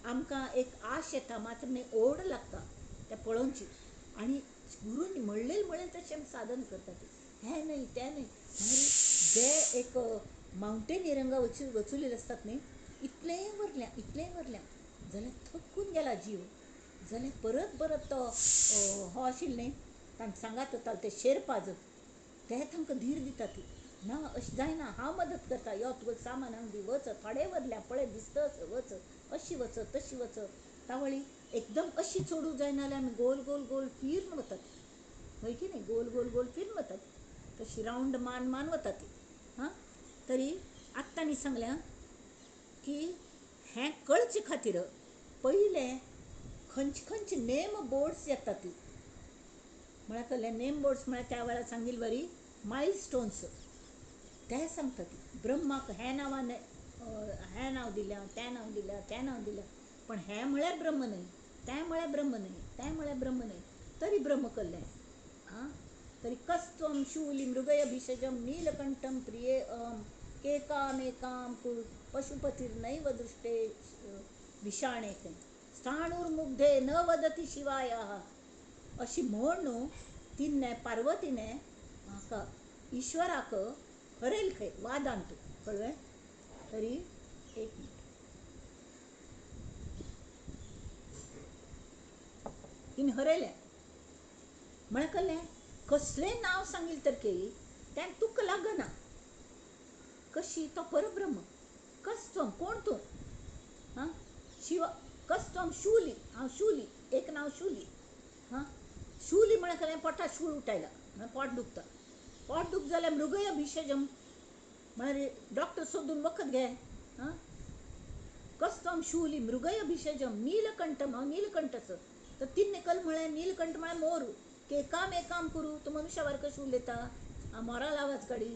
आमकां एक आश येता मात्र न्ही ओढ लागता तें पळोवची. आनी गुरूंनी म्हणलें तशें साधन करता ती हें न्हय तें न्हय. जे एक मावंटेनियरिंगा वचुलेले आसतात न्ही इतलें वरल्या जाल्यार थकून गेला जीव जाल्यार परत तो हो आशिल्लो न्ही तांकां सांगात वताले ते शेर्पाज ते तांकां धीर दिता ती ना अशें जायना हांव मदत करता यो तुका सामान हांव दी वच थोडे वरल्या पळय दिसता वच अशी वच तशी वच. तावळी एकदम अशी चडूं जायना जाल्यार आमी गोल गोल गोल फिरून वतात वय की न्ही गोल गोल गोल फिरून वतात तशी रावंड मान वता ती. हां तरी आत्तांनी सांगल्या की हें कळचे खातीर पयलें खंयचे नेम बोर्ड्स येता ती म्हळ्यार कहलें नेम बोर्ड्स म्हळ्यार त्या वेळार सांगिल्ली बरी मायलस्टोन्स ते सांगता ती ब्रह्माक हें नांवान हें नांव दिल्या तें नांव दिल्या पण हें म्हळ्यार ब्रह्म न्हय तें म्हळ्यार ब्रह्म न्हय तरी ब्रह्म कल्लें. तरी कस्त्वम शूली मृगय भिषजम नीलकंठम प्रिये के कामेकाम कुरु पशुपतिर्नैव दृष्टे विषाणे स्थाणुर्मुग्धे न वदती शिवायाः अशी म्हण न्हू तिन्ने पार्वतीने म्हाका ईश्वराक हरयल खंय वादांत कळ्ळें तरी एक मिनट तिने हरयलें म्हळ्यार कळ्ळें कसलें नांव सांगिल्लें तर केळी तें तुका लागना कशी तो परब्रह्म कस कोण तूं हां शिव कस शूली हांव शूली एक नांव शूली हां शूली म्हळ्यार कळ्ळें पोटात शूळ उठयला म्हळ्यार पोट दुखता पोट दुख जाल्यार मृगय भिषजम म्हळ्यार डॉक्टर सोदून वखद घे हां कस्त्वं शूली मृगय भिषजम नीलकंठम हांव नीलकंठच तर तिन्ने कल म्हळें नीलकंठ म्हळ्यार मोरू के काम एक काम करू तो मनुष्या वारका शूल येता हांव मोराल आवाज काडी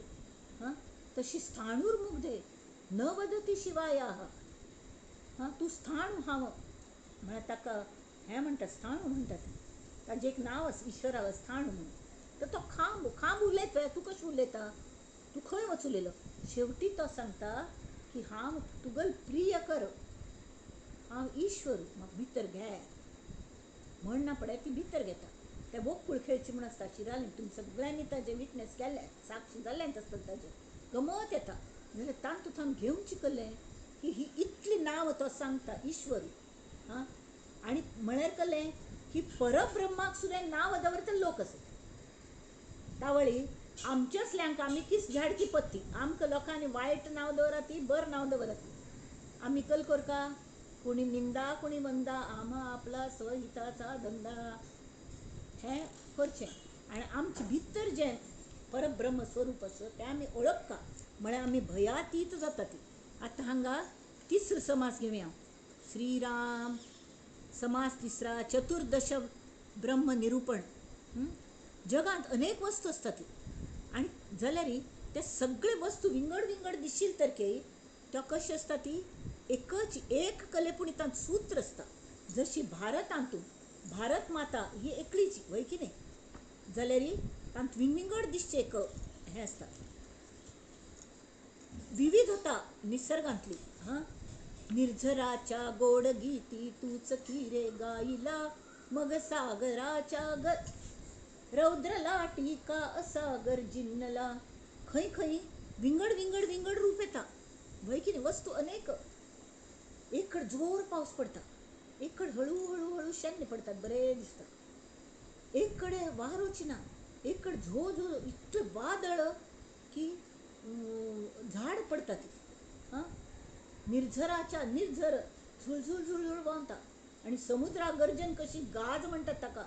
हां तशी स्थाणूर मुग्धे न वदती शिवायाः हां तूं स्थाणू हांव म्हळ्यार ताका हें म्हणटा स्थाणू म्हणटात ताजें एक नांव आसा ईश्वराक स्थाणू म्हणून तर तो खांब खांब उलयता तूं कशें उलयता तूं खंय वचूलेलो शेवटी तो सांगता की हांव तुगेल प्रिय कर हांव ईश्वर म्हाका भितर घे म्हणना पळय ती भितर घेता ते बोकूळ खेळची म्हण आसता शिराली तुमी सगळ्यांनी ताजें विटनेस केलें साक्षी जाल्लेंच आसता ताजें गमत येता जाल्यार तातूंत घेवन चिकल्लें की ही इतली नांव तो सांगता ईश्वर हां आनी म्हळ्यार कळ्ळें की परब्रह्माक सुद्दां नांव दवरता लोक आसात तावळी आमच्यासल्यांक आमी किस झाडकी पत्ती आमकां लोकांनी वायट नांव दवरात ती बरं नांव दवरात आमी कल करका कोणी निंदा कोणी वंदा आमा आपला स्वहिताचा धंदा हें करचें आनी आमचे भितर जें परब्रह्म स्वरूप आसा तें आमी ओळखता म्हळ्यार आमी भयातीत जाता ती आतां हांगा तिसरो समास घेवया श्रीराम समास तिसरा चतुर्दश ब्रह्म निरूपण जगांत अनेक वस्तू आसता ती आनी जाल्यार ते सगळे वस्तू विंगड विंगड दिसशील तर के त्यो कशी आसता ती एकच एक कले पूण तांत सूत्र आसता जशी भारतांतू भारत माता ही एकलीची वय की न्ही जाल्यार तांत विंगड दिसचे एक हें आसता विविधता निसर्गांतली हां निर्झराच्या गोड गीती तूच किरे गायला मग सागराच्या रौद्र लाटिका असागर जिन्नला खंय खंय विंगड विंगड विंगड रूप येता वय की न्ही वस्तू अनेक एक कड जोर पावस पडटा एक कड हळू हळू हळू शेन्ने पडटात बरें दिसता एक कडेन वारोच ना एक कड झो झो इतले वादळ की झाड पडटा ती हां निर्झराच्या निर्झर झुळझुळ झुळझुळ व्हांवता आनी समुद्रा गर्जन कशी गाज म्हणटात ताका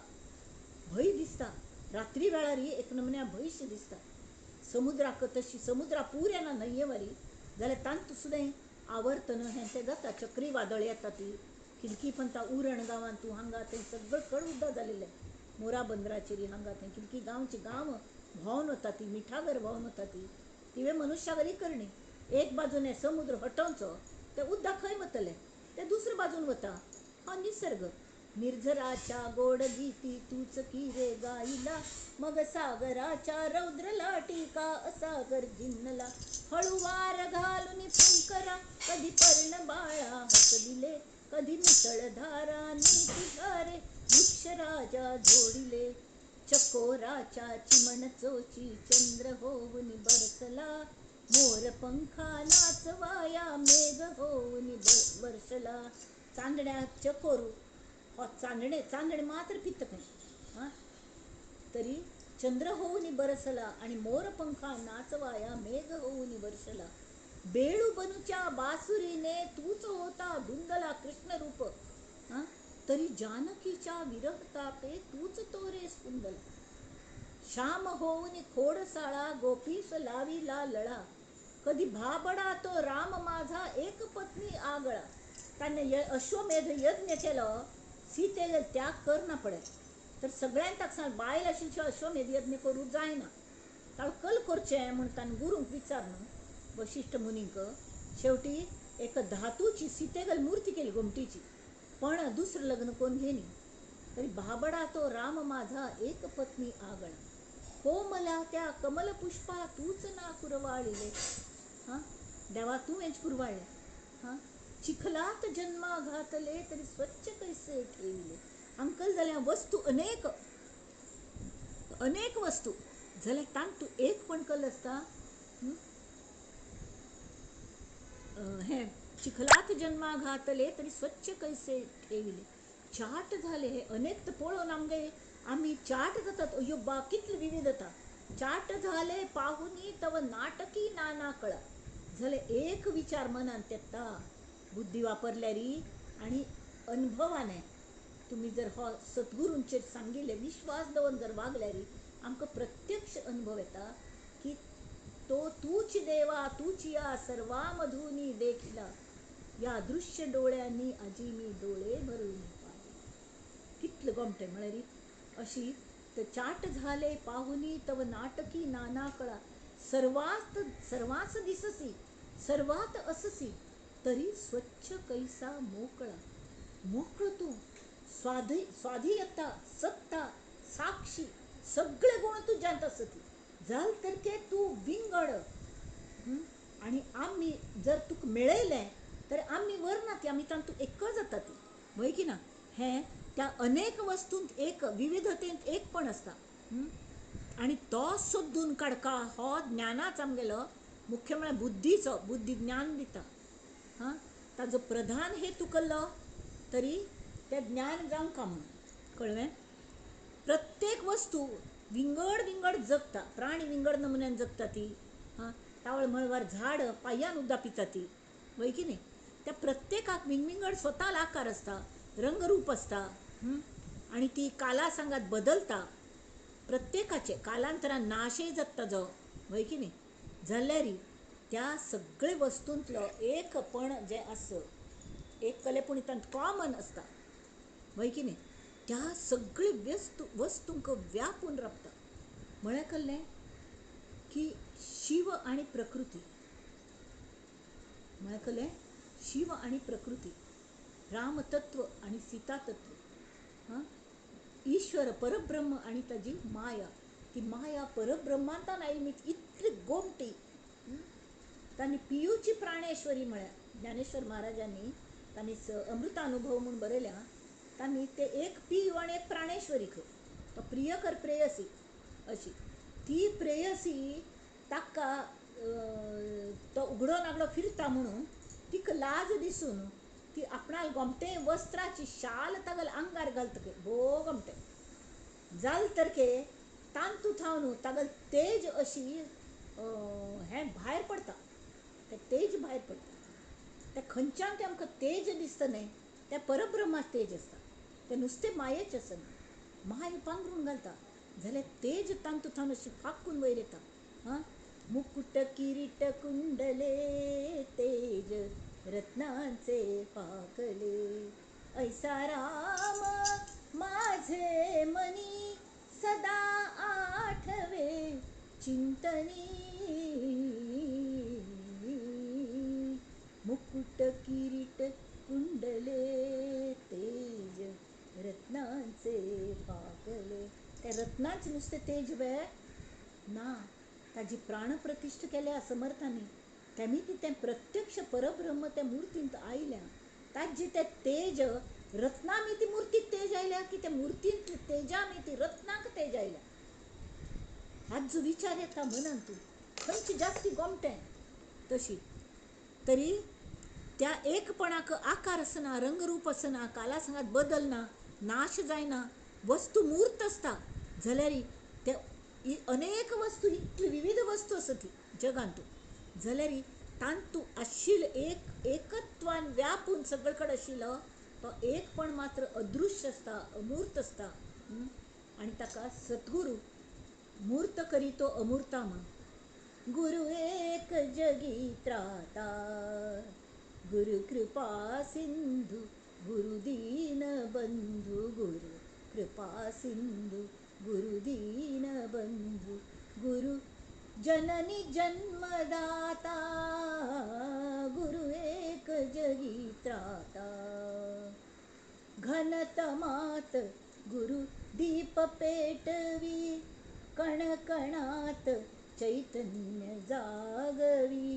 भंय दिसता रात्री वेळार एक नमन्या भंयशी दिसता समुद्राक तशी समुद्रा पूर येना न्हंये वारी जाल्यार तांत सुद्दां आवर्तन हें तें जाता चक्रीवादळ येता ती खिलकी पंता उरण गांवांत तूं हांगा थंय सगळें कड उड्डां जालेलें मोरा बंदराचेर हांगा थंय खिलकी गांवची गांव व्हांवन वता ती मिठागर व्हांवन वता ती तिवे मनुश्या बरी करणी एक बाजून समुद्र हटोवचो ते उदक खंय वतलें ते दुसरे बाजून वता हो निसर्ग निर्झराच्या गोड गीती तूच किरे गायला मग सागराच्या रौद्र लाटिका असागर जिन्नला हळुवार घालून फुंकरा कधी पर्ण बाळा हसविले कधी मिसळधारा नीती गारे वृक्षराजा जोडिले चकोराच्या चिमण चोची चंद्र होऊन बरसला मोर पंखा नाचवाया मेघ होऊन वर्षला चांदण्या चकोरू हो चांदणे मात्र पित्त खंय हां तरी चंद्र होऊन बरसला आणि मोर पंखा नाचवाया मेघ होऊन वर्षला बेळू बनूच्या बासुरीने तूच होता धुंदला कृष्ण रूप हां तरी जानकीच्या विरह तापे तूच तोरे स्पुंदला श्याम होऊन खोडसाळा गोपीस लाविला लळा कधी भाबडा तो राम माझा एक पत्नी आगळा त्याने अश्वमेध यज्ञ केलं सीतेला त्याग कर ना पडे तर सगळ्यांक सांग बायल आशिल्ल्याशिवाय अश्वमेध यज्ञ करूं जायना ताका कल करचें म्हूण ताणें गुरूंक विचारना वशिश्ठ मुनीक शेवटी एक धातूची सीतेगल मूर्ती केली गोमटीची पण दुसरं लग्न कोण घेनी तरी भाबडा तो राम माझा एक पत्नी आगळा कोमला त्या कमल पुष्पा तूच ना कुरवाळिले हां देवा तू मेच पुरवाळे हां चिखलात जन्मा घातले तरी स्वच्छ कैसे ठेविले अंकल जाल्या वस्तू अनेक अनेक वस्तू जाल्यार तांक तूं एक पण कल आसता हे चिखलात जन्मा घातले तरी स्वच्छ कैसे ठेविले चाट झाले हे अनेक तर पळोवन आम्ही चाट जातात अयो बा कितली विविधता चाट झाले पाहुनी तव नाटकी नाना कळा झाले एक विचार मनात येता बुद्धी वापरल्यारी आणि अनुभवाने तुम्ही जर हो सद्गुरूंचेर सांगिल्ले विश्वास दवरून जर वागल्यारी आमकां प्रत्यक्ष अनुभव येता की तो तूच देवा तूच या सर्वा मधुनी देखिला या दृश्य डोळ्यांनी आजी मी डोळे भरून पाहिले कितलं गमते म्हळ्यारी अशी तर चाट झाले पाहुनी तव नाटकी नाना कळा सर्वांच दिससी सर्वात अससी तरी स्वच्छ कैसा मोकळा मोकळ तू स्वाधीयता सत्ता साक्षी सगळे गुण तुझ्यांत असती जाल तर के तू विंगड आणि आम्ही जर तुक मेळयले तर आम्ही वरनात आम्ही तांतू एक जाता ती वय की ना हे त्या अनेक वस्तूंत एक विविधतेंत एक पण असता आणि तो सोदून काडका हो ज्ञानाच आमगेलो मुख्य म्हळ्यार बुद्धीचो बुद्धी ज्ञान दिता हां ताजो प्रधान हेतू केल्लो तरी ते ज्ञान जावंक म्हणून कळ्ळें प्रत्येक वस्तू विंगड विंगड जगता प्राणी विंगड नमुन्यान जगता ती हां तावळ मळवार झाड पाययान उद्दा पिता ती वय की नाही त्या प्रत्येकाक विंगविंगड स्वताल आकार असता रंगरूप असता आणि ती काला सांगात बदलता प्रत्येकाचे कालांतरान नाशय जाता जो वय की नाही जाल्यारी त्या सगळे वस्तूंतलो एक पण जे आस एक कलेपूण तांत कॉमन असता वय की नाही त्या सगळे वस्तूंक व्यापून राबता म्हळ्यार कल्लें की शिव आणि प्रकृती म्हळ्यार कल्लें शिव आणि प्रकृती रामतत्व आणि सीतातत्व हां ईश्वर परब्रह्म आणि ताजी माया ती माया परब्रह्मांतान आयली इतली गोमटी तांणी पियूची प्राणेश्वरी म्हळ्यार ज्ञानेश्वर महाराजांनी तांणी अमृतानुभव म्हणून बरयल्या तांणी ते एक पियू आणि एक प्राणेश्वरी खंय तो प्रियकर प्रेयसी अशी ती प्रेयसी ताका तो उगडो नागडो फिरता म्हणून तिका लाज दिसून ती आपणाल गोमटे वस्त्राची शाल तागल आंगार घालतके भो गोमटे जाल तरके तांतू थावन तागल तेज अशी हें भायर पडता ते तेज भायर पडता ते खंयच्यान ते आमकां तेज दिसता न्ही ते परब्रह्मा तेज आसता ते नुस्तें मायेच आसना माय पांघरून घालता जाल्यार तेज तांतू थावन अशी फाकून वयर येता हां मुकुट किरीट कुंडले तेज रत्नांचे पाकले ऐसा राम माझे मनी सदा आठवे चिंतनी मुकुट किरीट कुंडले तेज रत्नांचे पाकले ते रत्नांचे नुसते तेज वे ना ताजी प्राणप्रतिष्ठ केल्या समर्थांनी त्यांनी ती ते प्रत्यक्ष परब्रह्म त्या मूर्तींत आयल्या ताजी ते तेज रत्नामी ती मूर्तीक तेज आयल्या की त्या मूर्तींत तेजामी ती रत्नाक तेज आयल्या हाच जो विचार येता मनान तूं खंयची जास्ती गोमटें तशी तरी त्या एकपणाक आकार आसना रंगरूप आसना काला सांगात बदलना नाश जायना वस्तू मूर्त आसता जाल्यार ते अनेक वस्तू इतली विविध वस्तू आसा ती जगांतू जाल्यार तांतू आशिल्ल एकत्वान व्यापून सगळे कडेन आशिल्लो तो एक पण मात्र अदृश्य आसता अमूर्त आसता आणि ताका सद्गुरू मूर्त करी तो अमूर्ता म्हण गुरु एक जगी त्राता गुरु कृपा सिंधु गुरु दीन बंधु गुरु कृपा सिंधु गुरु दीन बंधु गुरु जननी जन्मदाता गुरु एक जगी त्राता घनतमात गुरु दीप पेटवी कणकणात चैतन्य जागवी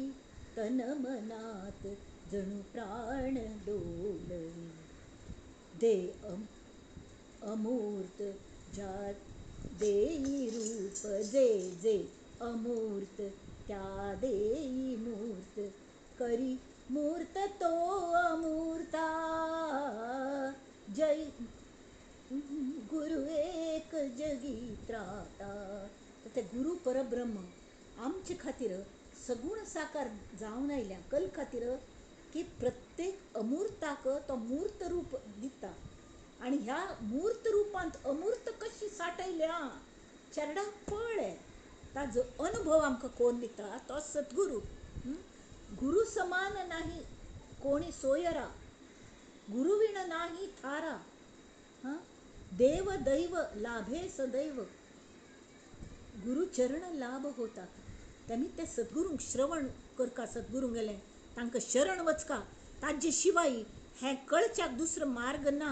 तन मनात जणू प्राण डोलवी. दे अमूर्त ज्या देई रूप, जे जे अमूर्त त्या देई मूर्त. करी मूर्त तो अमूर्ता, जय गुरु एक जगी त्राता. तर ते गुरु परब्रह्म आमचे खातीर सगुण साकार जावन आयल्या कल खातीर की प्रत्येक अमूर्ताक तो मूर्त रूप दिता. आणि ह्या मूर्त रूपांत अमूर्त कशी साठयल्या चेरडा पळय. ताजो अनुभव आमकां कोण दिता तो सद्गुरू. गुरु समान नाही कोणी सोयरा, गुरुविण नाही थारा. देव दैव लाभे सदैव, गुरुचरण लाभ होता. त्यांनी ते सद्गुरूंक श्रवण करका, सद्गुरूंक गेले तांकां शरण वचका. ताजे शिवाय हें कळच्याक दुसरो मार्ग ना.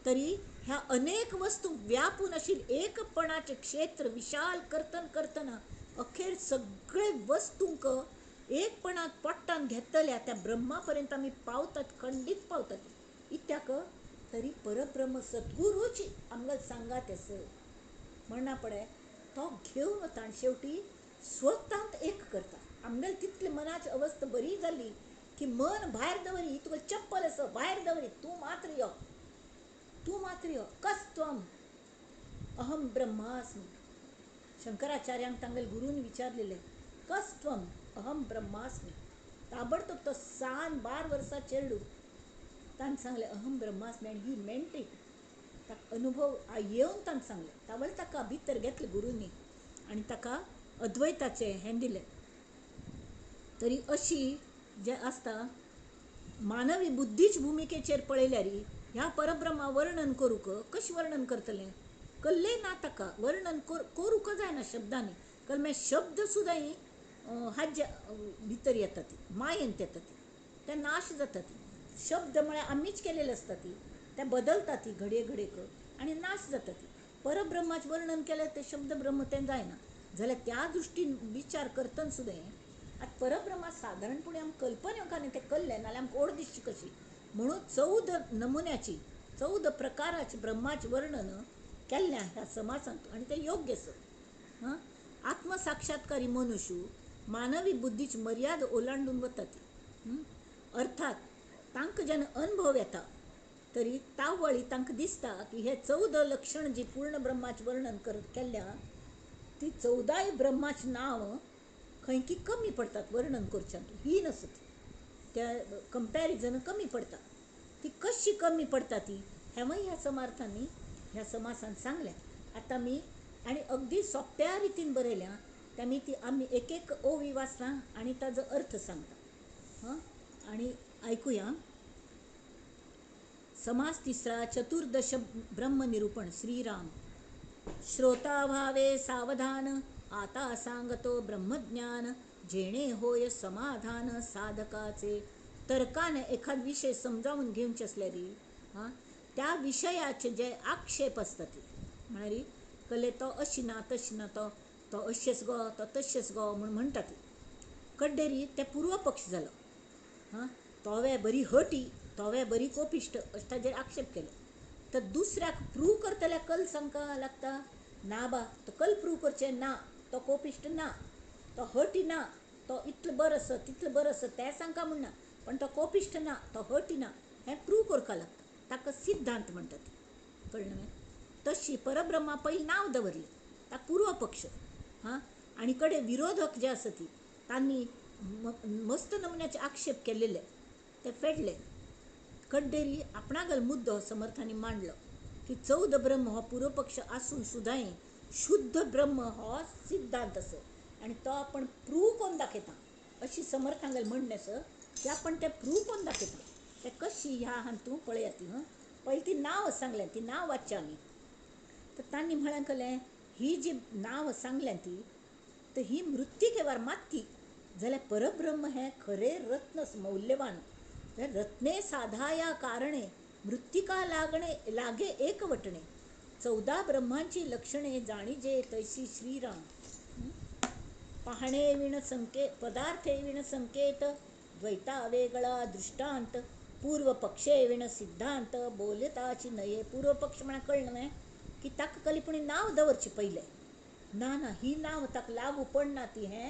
तरी ह्या अनेक वस्तू व्यापून आशिल्ले एकपणाचे क्षेत्र विशाल करतना अखेर सगळे वस्तूंक एकपणात पोट्टान घेतल्या त्या ब्रह्मा पर्यंत आमी पावतात, खंडीत पावतात. इत्याक तरी परब्रह्म सद्गुरूची आमकां सांगात आसा म्हणना पडे तो घेवन वता आनी शेवटी स्वतांत एक करता. आमगेली तितली मनाची अवस्था बरी जाली की मन भायर दवरी, तुका चप्पल आसा भायर दवरी, तूं मात्र यो, तूं मात्र यो. कस्त्वम अहम ब्रह्मास्मि. शंकराचार्यांक तांगेले गुरुन विचारलेले कस्त्वम अहम ब्रह्मास्मि. ताबडतोब तो 12 वर्सां चेडू ताणें सांगलें अहम ब्रह्मास्मि. आनी ही मेंट इट. ताका अनुभव येवन ताणें सांगलें. तावळे ताका भितर घेतलें गुरूंनी आनी ताका अद्वैताचें हें दिलें. तरी अशी जे आसता मानवी बुद्धीच भुमिकेचेर पळयल्यार ह्या परब्रह्मा वर्णन करूंक कशें वर्णन करतलें. कल्ले ना ताका वर्णन करूंक जायना शब्दांनी. कलमे शब्द सुद्दां हाज्या भितर येता ती मायेंत येता ती, ते नाश जाता ती. शब्द म्हळ्यार आमीच केलेले आसता ती, ते बदलता ती घडये घडयेक आनी नाश जाता ती. परब्रह्माचें वर्णन केलें ते शब्द ब्रह्म तें जायना. जाल्यार त्या दृश्टीन विचार करतना सुद्दां आतां परब्रह्मा सादारणपणे आमकां कल्पना येवंक न्ही, तें कल्लें नाल्यार आमकां ओड दिसची कशी. म्हणून 14 नमुन्याची 14 प्रकाराची ब्रह्माचें वर्णन केल्लें ह्या समासांत आनी तें योग्य आसा. आत्मसाक्षात्कारी मनुष्य मानवी बुद्धीची मर्यादा ओलांडून वता ती. अर्थात तांकां जेन्ना अनुभव येता तरी तावळी तांकां दिसता की हे 14 लक्षण जी पूर्ण ब्रह्माचें वर्णन केल्ल्या ती 14 ब्रह्माचें नांव खंय की कमी पडटात वर्णन करच्यांत. ही नसत त्या कंपॅरिजन कमी पडटा. ती कशी कमी पडटा ती हेंवूय ह्या समार्थांनी ह्या समासान सांगल्या. आतां आमी आनी अगदी सोप्या रितीन बरयल्या त्यामी ती आमी एक एक ओवी वाचता आनी ताजो अर्थ सांगता. आनी आयकुया. समास तिसरा चतुर्दश ब्रह्मनिरूपण श्रीराम. श्रोताभावे सावधान आता सांगतो ब्रह्मज्ञान. जेणे होय समाधान साधकाचे. तर्काने एखाद विषय समजावून घेवचे असल्यार त्या विषयाचे जे आक्षेप असतात म्हळ्यार कले तो अशी ना तशी ना, तो अशेंच गो तो तशेंच गो म्हूण म्हणटात. कड्डेरी ते पूर्व पक्ष जालो. तोवे बरी हटी, तोवे बरी कोपिश्ट अशें ताजेर आक्षेप केलो. तर दुसऱ्याक प्रूव करतल्या कल सांगका लागता ना बा तो कल प्रूव करचें ना, तो कोपिश्ट ना, तो हटी ना, तो इतलो बरो आसा तितलो बरो आसा तें सांगका म्हणना, पण तो कोपिश्ट ना, तो हटी ना हें प्रूव करपाक लागता. ताका सिद्धांत म्हणटात. कळ्ळें न्हय. तशी परब्रह्मा पयलीं नांव दवरलें ताका पूर्व पक्ष. आनी कडेन विरोधक जे आसा ती तांणी मस्त नमुन्याचे आक्षेप केलेले ते फेडले. कड्डेरी आपणागल मुद्दो समर्थांनी मांडलो की 14 ब्रह्म हो पूर्व पक्ष आसून सुद्दां शुद्ध ब्रह्म हो सिद्धांत आसा आनी तो आपण प्रूव करून दाखयता अशी समर्थांगेल म्हणणें आसा की आपण ते प्रूव करून दाखयता. ते कशी ह्या हातूंत पळया ती. पयलीं ती नांव सांगलें, ती नांव वाचचें आमी. तर तांणी म्हळें कलें ही जी नांव सांगलें ती तर ही मृत्तिकेवार माती जाल्यार परब्रह्म हें खरें रत्न मौल्यवान. रत्ने साधाया कारणे मृत्तिका लागे एकवटणे. 14 ब्रह्मांची लक्षणे जाणीजे तैसी श्रीराम. पाहणे विण संकेत पदार्थे विण संकेत द्वैता वेगळा दृष्टांत पूर्व पक्षे विण सिद्धांत बोलताची नये. पूर्व पक्ष म्हणा कळलं नाही की ताक कलिपुणी नाव दवरची पहिले ना ना ही नाव ताक लागू पडना ती हे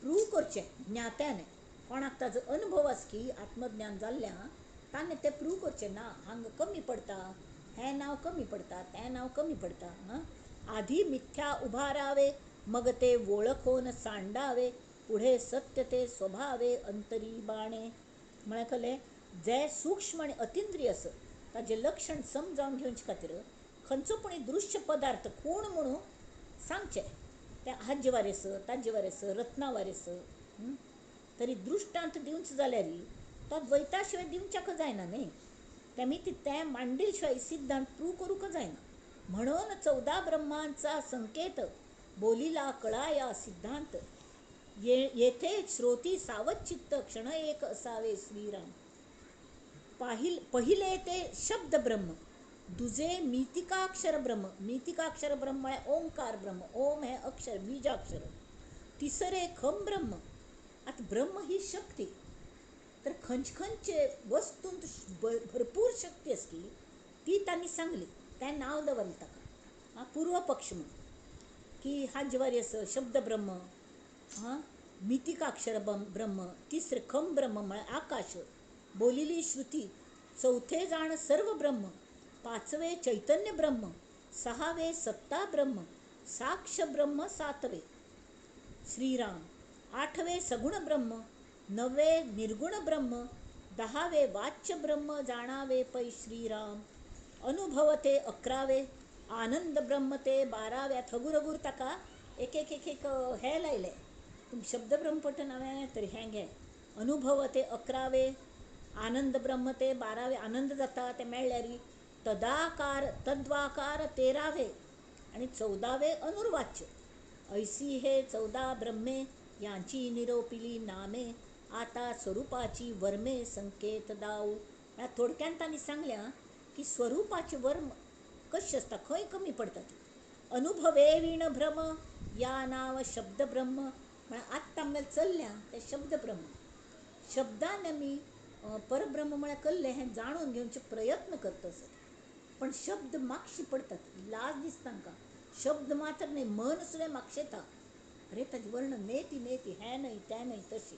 प्रूव करचे ज्ञात्याने कोणाक ताजो अनुभव आस की आत्मज्ञान जाल्ल्या ताने ते प्रूव करचे ना हांग कमी पडता हे नाव कमी पडता ते नाव कमी पडता. आधी मिथ्या उभारावे मग ते ओळखोन सांडावे पुढे सत्य ते स्वभावे अंतरी बाणे. म्हळ्यार कले जे सूक्ष्म आणि अतिंद्रिय आस ताजे लक्षण समजावन घेवचे खातीर खंयचो पूण दृश्य पदार्थ कोण म्हणून सांगचे ते हाजे वारेस ताजे वारेस रत्ना वारेस तरी दृश्टांत दिवच जाल्यार तो द्वैता शिवाय दिवच्याक जायना न्ही. तेमी ते मांडील शिवाय सिद्धांत प्रूव करूंक जायना. म्हणून 14 ब्रह्मांचा संकेत बोलिला कळाया सिद्धांत येथे श्रोती सावध चित्त क्षण एक असावे श्रीराम. पहिले ते शब्द ब्रह्म दुजे मीतिकाक्षर ब्रह्म. मीतिकाक्षर ब्रह्म आहे ओंकार ब्रह्म. ओम हे अक्षर बीजाक्षर. तिसरे खम ब्रह्म. आता ब्रह्म ही शक्ती तर खंचे वस्तूंत भरपूर शक्ती असती ती त्यांनी सांगली त्या नाव दवरलं ताका. पूर्व पक्ष म्हणून की हा ज्वारी असं शब्द ब्रह्म मीतिकाक्षर ब्रह्म तिसरे खम ब्रह्म म्हळ्यार आकाश बोलिली श्रुती चौथे जाण सर्व ब्रह्म पाचवे चैतन्य ब्रह्म सहावे सत्ता ब्रह्म साक्ष ब्रह्म सातवे श्रीराम आठवे सगुण ब्रह्म नववे निर्गुण ब्रह्म दहावे वाच्य ब्रह्म जाणावे पै श्रीराम अनुभवते 11वे आनंद ब्रह्म ते 12व्या थगुरगुर ताका एक एक एक एक हे लायले तुम्ही शब्द ब्रह्म पठण हांवें तरी हें घे अनुभवते 11वे आनंद ब्रह्म ते 12वे आनंद जाता ते मेळ्ळ्यार तदाकार तद्वाकार 13वे आणि 14वे अनुर्वाच्य ऐसी हे 14 ब्रह्मे यांची निरोपिली नामे आता स्वरूपाची वर्मे संकेत दाऊ. थोडक्यान तांणी सांगल्या की स्वरूपाचे वर्म कशें आसता खंय कमी पडतात. अनुभवे विण भ्रम या नाव शब्द ब्रह्म म्हळ्यार आत्ता आमगेर चल्ल्या ते शब्द ब्रह्म. शब्दान आमी परब्रह्म म्हळ्यार कल्ले हें जाणून घेवचे प्रयत्न करता आसत पण शब्द मागशी पडतात लाज दिसता तांकां. शब्द मात्र नाही मन सुद्दां मागशेता अरे ताजी वर्ण नेती नेती हें नाही तें नाही तशी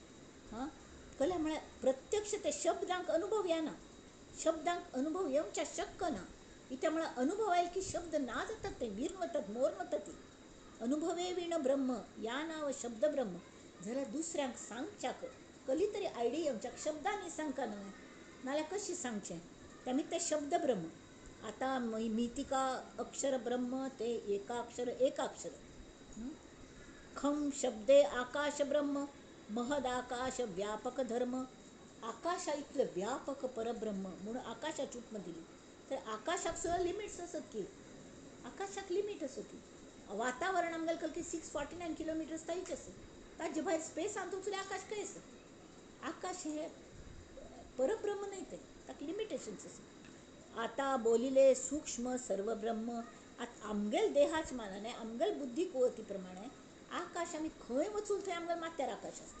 कले म्हळ्यार प्रत्यक्ष ते शब्दांक अनुभव येना. शब्दांक अनुभव येवच्या शक्य ना इत्या म्हळ्यार अनुभव आयल की शब्द ना जातात ते वीर वतात मोर वतात ती. अनुभवे विण ब्रह्म या नाव शब्द ब्रह्म जाल्यार दुसऱ्यांक सांगच्याक कली तरी आयडिया येवच्याक शब्दांनी सांगका न्हय नाल्यार कशी सांगचें तेमी ते शब्द ब्रह्म. आता मितिका अक्षर ब्रह्म ते एकाक्षर एकाक्षर खम शब्दे आकाश ब्रह्म महद आकाश व्यापक धर्म. आकाशा इतलं व्यापक परब्रह्म म्हणून आकाशाची उपमा दिली. तर आकाशाक सुद्धा लिमिट्स असत की आकाशाक लिमिट असत की वातावरण आमगेल कल की 649 किलोमीटर्स थंयच असत ताजे भायर स्पेस आनी आकाश खंय आसत. आकाश हे परब्रह्म नाही ते ताका लिमिटेशन्स असत. आता बोलिले सूक्ष्म सर्व ब्रह्म. आता आमगेल देहाच मानाने आमगेल बुद्धी कुवती प्रमाणे आकाश आमी खंय वचून थंय आमगेल माथ्यार आकाश आसता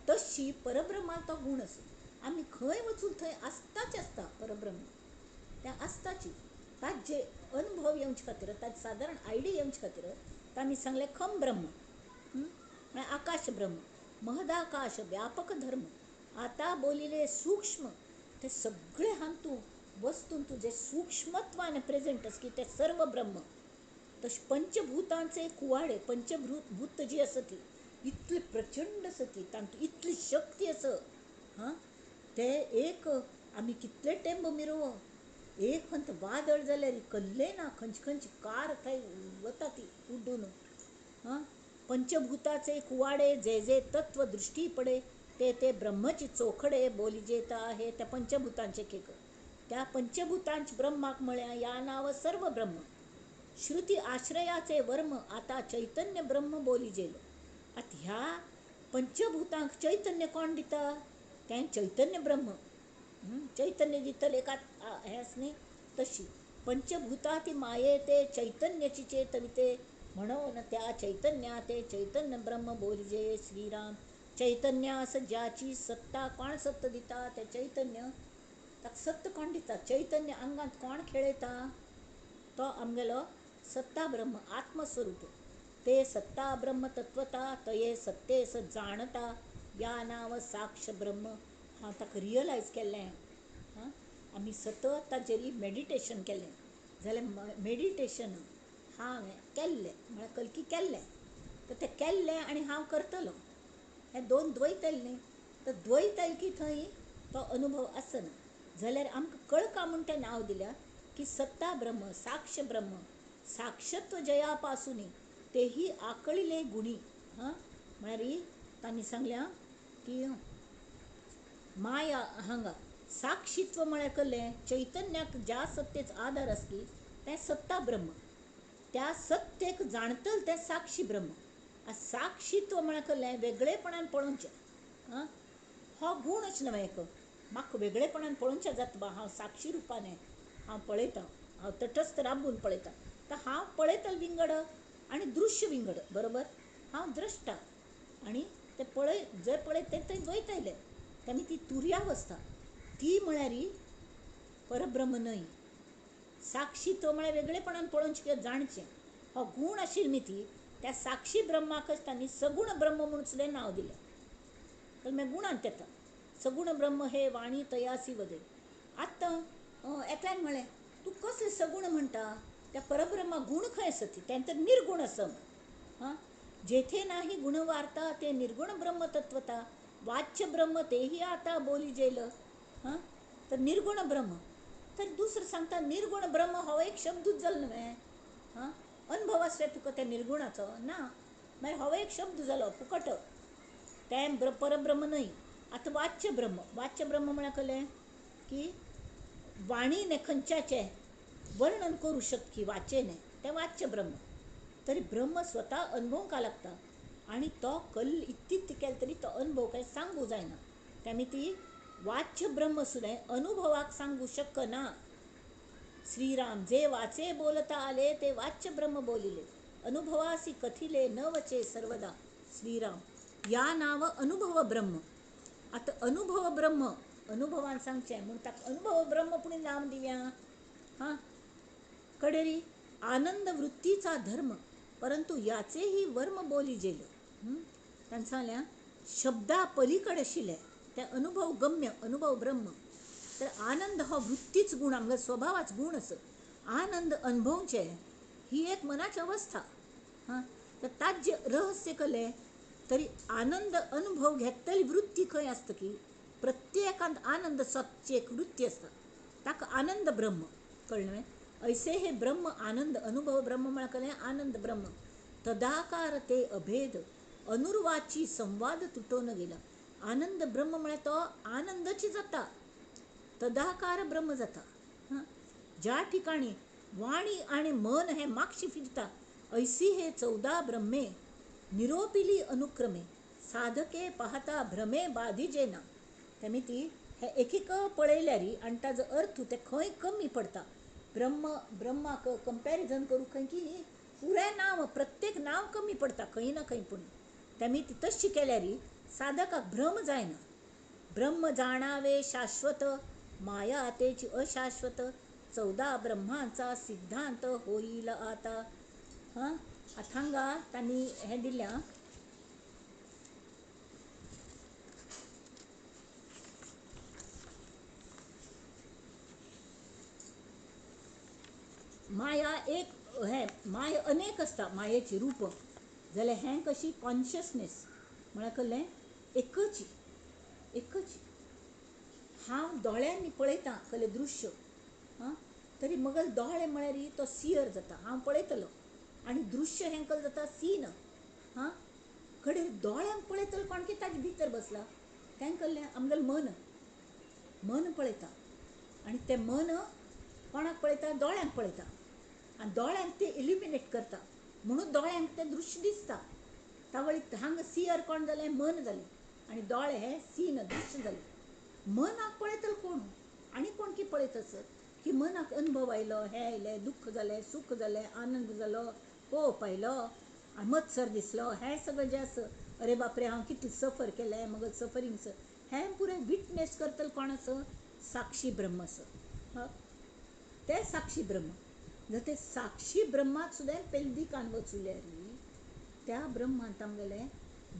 तशी परब्रह्माक तो गुण आसा आमी खंय वचून थंय आसताच आसता परब्रह्म त्या आसताची ताजे अनुभव येवचे खातीर ताजे सादारण आयडिया येवचे खातीर तांणी सांगलें खम ब्रह्म म्हळ्यार आकाश ब्रह्म महदाकाश व्यापक धर्म. आता बोलिले सूक्ष्म ते सगळे हांतू वस्तून तुझे सूक्ष्मत्वाने प्रेझेंट आस की ते सर्व ब्रह्म. तशें पंचभूतांचे कुवाडे पंचभूत जी आसा ती इतली प्रचंड आसा ती तांतूं इतली शक्ती आसा ते एक आमी कितले टेंब मिरोव एक खंत वादळ जाल्यार कल्ले ना खंयची कार थंय वता ती उड्डून पंचभूताचे कुवाडे जे जे तत्व दृष्टी पडे ते ब्रह्मची चोखडे बोली जेता आहे त्या पंचभूतांचे केक त्या पंचभूतांच ब्रह्माक म्हळ्या या नाव सर्व ब्रह्म. श्रुती आश्रयाचे वर्म आता चैतन्य ब्रह्म बोली जेल. आता ह्या पंचभूतांक चैतन्य कोण दिता तें चैतन्य ब्रह्म. चैतन्य दितले का हेच न्ही तशी पंचभूता ती माये ते चैतन्याची चेतविते म्हणून त्या चैतन्या ते चैतन्य ब्रह्म बोलजे श्रीराम. चैतन्यास ज्याची सत्ता कोण सत्त दिता, ते चैतन्य ताका सत्त कोण दिता. चैतन्य अंगात कोण खेळयता, तो आमगेलो सत्ता ब्रह्म आत्मस्वरूप. ते सत्ता ब्रह्म तत्वता तये सत्तेस जाणता या नाव साक्ष ब्रह्म. हांव ताका रियलायज केल्लें. आमी सतत ताजेरी मेडिटेशन केलें. जाल्यार मेडिटेशन हांवें केल्लें म्हळ्यार कलकी केल्लें. तर तें केल्लें आनी हांव करतलो, हे दोन द्वैत आयले न्ही. तर द्वैत आयले की थंय तो अनुभव आसना. जाल्यार आमकां कळका म्हूण तें नांव दिल्या की सत्ता ब्रह्म साक्ष ब्रह्म. साक्षत्व जयापासून तेही आकळिले गुणी. म्हळ्यार तांणी सांगल्या की माया हांगा साक्षीत्व म्हळ्यार कळ्ळें, चैतन्याक ज्या सत्तेचो आधार आसली तें सत्ता ब्रह्म. त्या सत्तेक जाणतल तें साक्षी ब्रह्म. साक्षीत्व म्हळ्यार कळ्ळें वेगळेपणान पळोवचें. हो गुणच न्हय एक म्हाका वेगळेपणान पळोवचें जाता बा, हांव साक्षी रुपान हांव पळयतां, हांव तटस्थ राबून पळयतां. तर हांव पळयतल विंगड आनी दृश्य विंगड, बरोबर. हांव द्रश्टा आनी ते पळय जे पळय ते थंय द्वैत आयलें. तेमी ती तुर्यावस्था ती म्हळ्यार परब्रह्म न्हय. साक्षीत्व म्हळ्यार वेगळेपणान पळोवचें किंवां जाणचें. हो गूण आशिल्ली न्ही ती, त्या साक्षी ब्रह्माकच तांणी सगुण ब्रह्म म्हणून सुद्दां नांव दिलें. तर मागीर गुणांत येता सगुण ब्रह्म हे वाणी तयासी वदय. आतां एकल्यान म्हळें तूं कसलें सगुण म्हणटा, त्या परब्रह्मा गुण खंय आसा ती, तें तर निर्गुण आसा. जेथे नाही गुण वार्ता ते निर्गुण ब्रह्म तत्वता. वाच्य ब्रह्म तेही आता बोली जेल. तर निर्गुण ब्रह्म. तर दुसरं सांगता निर्गुण ब्रह्म हो एक शब्दूच जालो न्हय. अनुभव आसले तुका त्या निर्गुणाचो ना, मागीर हो एक शब्द जालो फुकट. तें परब्रह्म न्हय. आतां वाच्य ब्रह्म. वाच्य ब्रह्म म्हळ्यार कळ्ळें की वाणीने खंयच्याचें वर्णन करूं शकची वाचेने, तें वाच्य ब्रह्म. तरी ब्रह्म स्वता अनुभवूंक लागता आनी तो इत्ती केलें तरी तो अनुभव काय सांगू जायना. तेमी ती वाच्य ब्रह्म सुद्दां अनुभवाक सांगू शकना. श्रीराम जे वाचे बोलता आले ते वाच्य ब्रह्म बोलिले. अनुभवासी कथिले न वचे सर्वदा. श्रीराम या नाव अनुभव ब्रह्म. आता अनुभव ब्रह्म अनुभवान सांगचें म्हूण ताका अनुभव ब्रह्म पुणी नाम दिव्या. कडेरी आनंद वृत्तीचा धर्म, परंतु याचेही वर्म बोली जेल. तांणी सांगल्या शब्दा पलीकडे आशिल्ले ते अनुभव गम्य अनुभव ब्रह्म. तर आनंद हो वृत्तीच गुण, आमगे स्वभावाच गुण आसा. आनंद अनुभवचे ही एक मनाची अवस्था. तर ताच जे रहस्य कळ्ळें तरी आनंद अनुभव घेतली वृत्ती खंय आसता की प्रत्येकांत आनंद सच्ची एक वृत्ती आसता. ताका आनंद ब्रह्म कळ्ळें. ऐसे हे ब्रह्म आनंद अनुभव ब्रह्म म्हळ्यार कळ्ळें आनंद ब्रह्म. तदाकार ते अभेद अनुर्वाची संवाद तुटोन गेला. आनंद ब्रह्म म्हळ्यार तो आनंदची जाता, तदाकार ब्रह्म जाता. ज्या ठिकाणी वाणी आणि मन हे मागशी फिरता ऐसी हे 14 ब्रह्मे निरोपिली अनुक्रमे. साधके पाहता भ्रमे बाधिजेना. तेमी ती हे एक पळयल्यार आनी ताजो अर्थ ते खंय कमी पडता. ब्रह्माक कंपॅरिजन करूं खंय की पुराय नांव प्रत्येक नांव कमी पडता खंय ना खंय. पूण तेमी ती तशी केल्यार साधकाक भ्रम जायना. ब्रह्म जाणावे शाश्वत माया तेची अशाश्वत. 14 ब्रह्मांचा सिद्धांत होईल आता. आता हांगा तांणी हें दिल्या माया एक हे माया अनेक आसता मायेची रूप. जाल्यार हें कशी कॉन्शियसनेस म्हळ्यार कळ्ळें एकच. हांव दोळ्यांनी पळयतां कळ्ळें दृश्य. तरी मगल दोळे म्हळ्यार तो सियर जाता, हांव पळयतलो आनी दृश्य हें कळ्ळें जाता सीन. कडेन दोळ्यांक पळयतलो कोण की ताजे भितर बसला तें कळ्ळें आमगेलें मन पळयता. आनी तें मन कोणाक पळयता, दोळ्यांक पळयता आनी दोळ्यांक ते इल्युमिनेट करता म्हणून दोळ्यांक तें दृश्य दिसता. तावळी हांगा सियर कोण जालें, मन जालें आनी दोळे हे सीन दृश्य जालें. मनाक पळयतलो कोण आनी कोण की पळयत आसत की मनाक अनुभव आयलो, हें आयलें, दुख्ख जालें, सूख जालें, आनंद जालो, पयलो मत्सर दिसलो हें सगळें जें आसा अरे बापरे हांव कितलें सफर केलें मग सफरींग हें पुरें विटनेस करतलो कोण आसा साक्षी ब्रह्म आसा ते साक्षी ब्रह्म जर ते साक्षी ब्रह्माक सुद्दां पयलीं दिकान वचुल्यार त्या ब्रह्मांत आमगेलें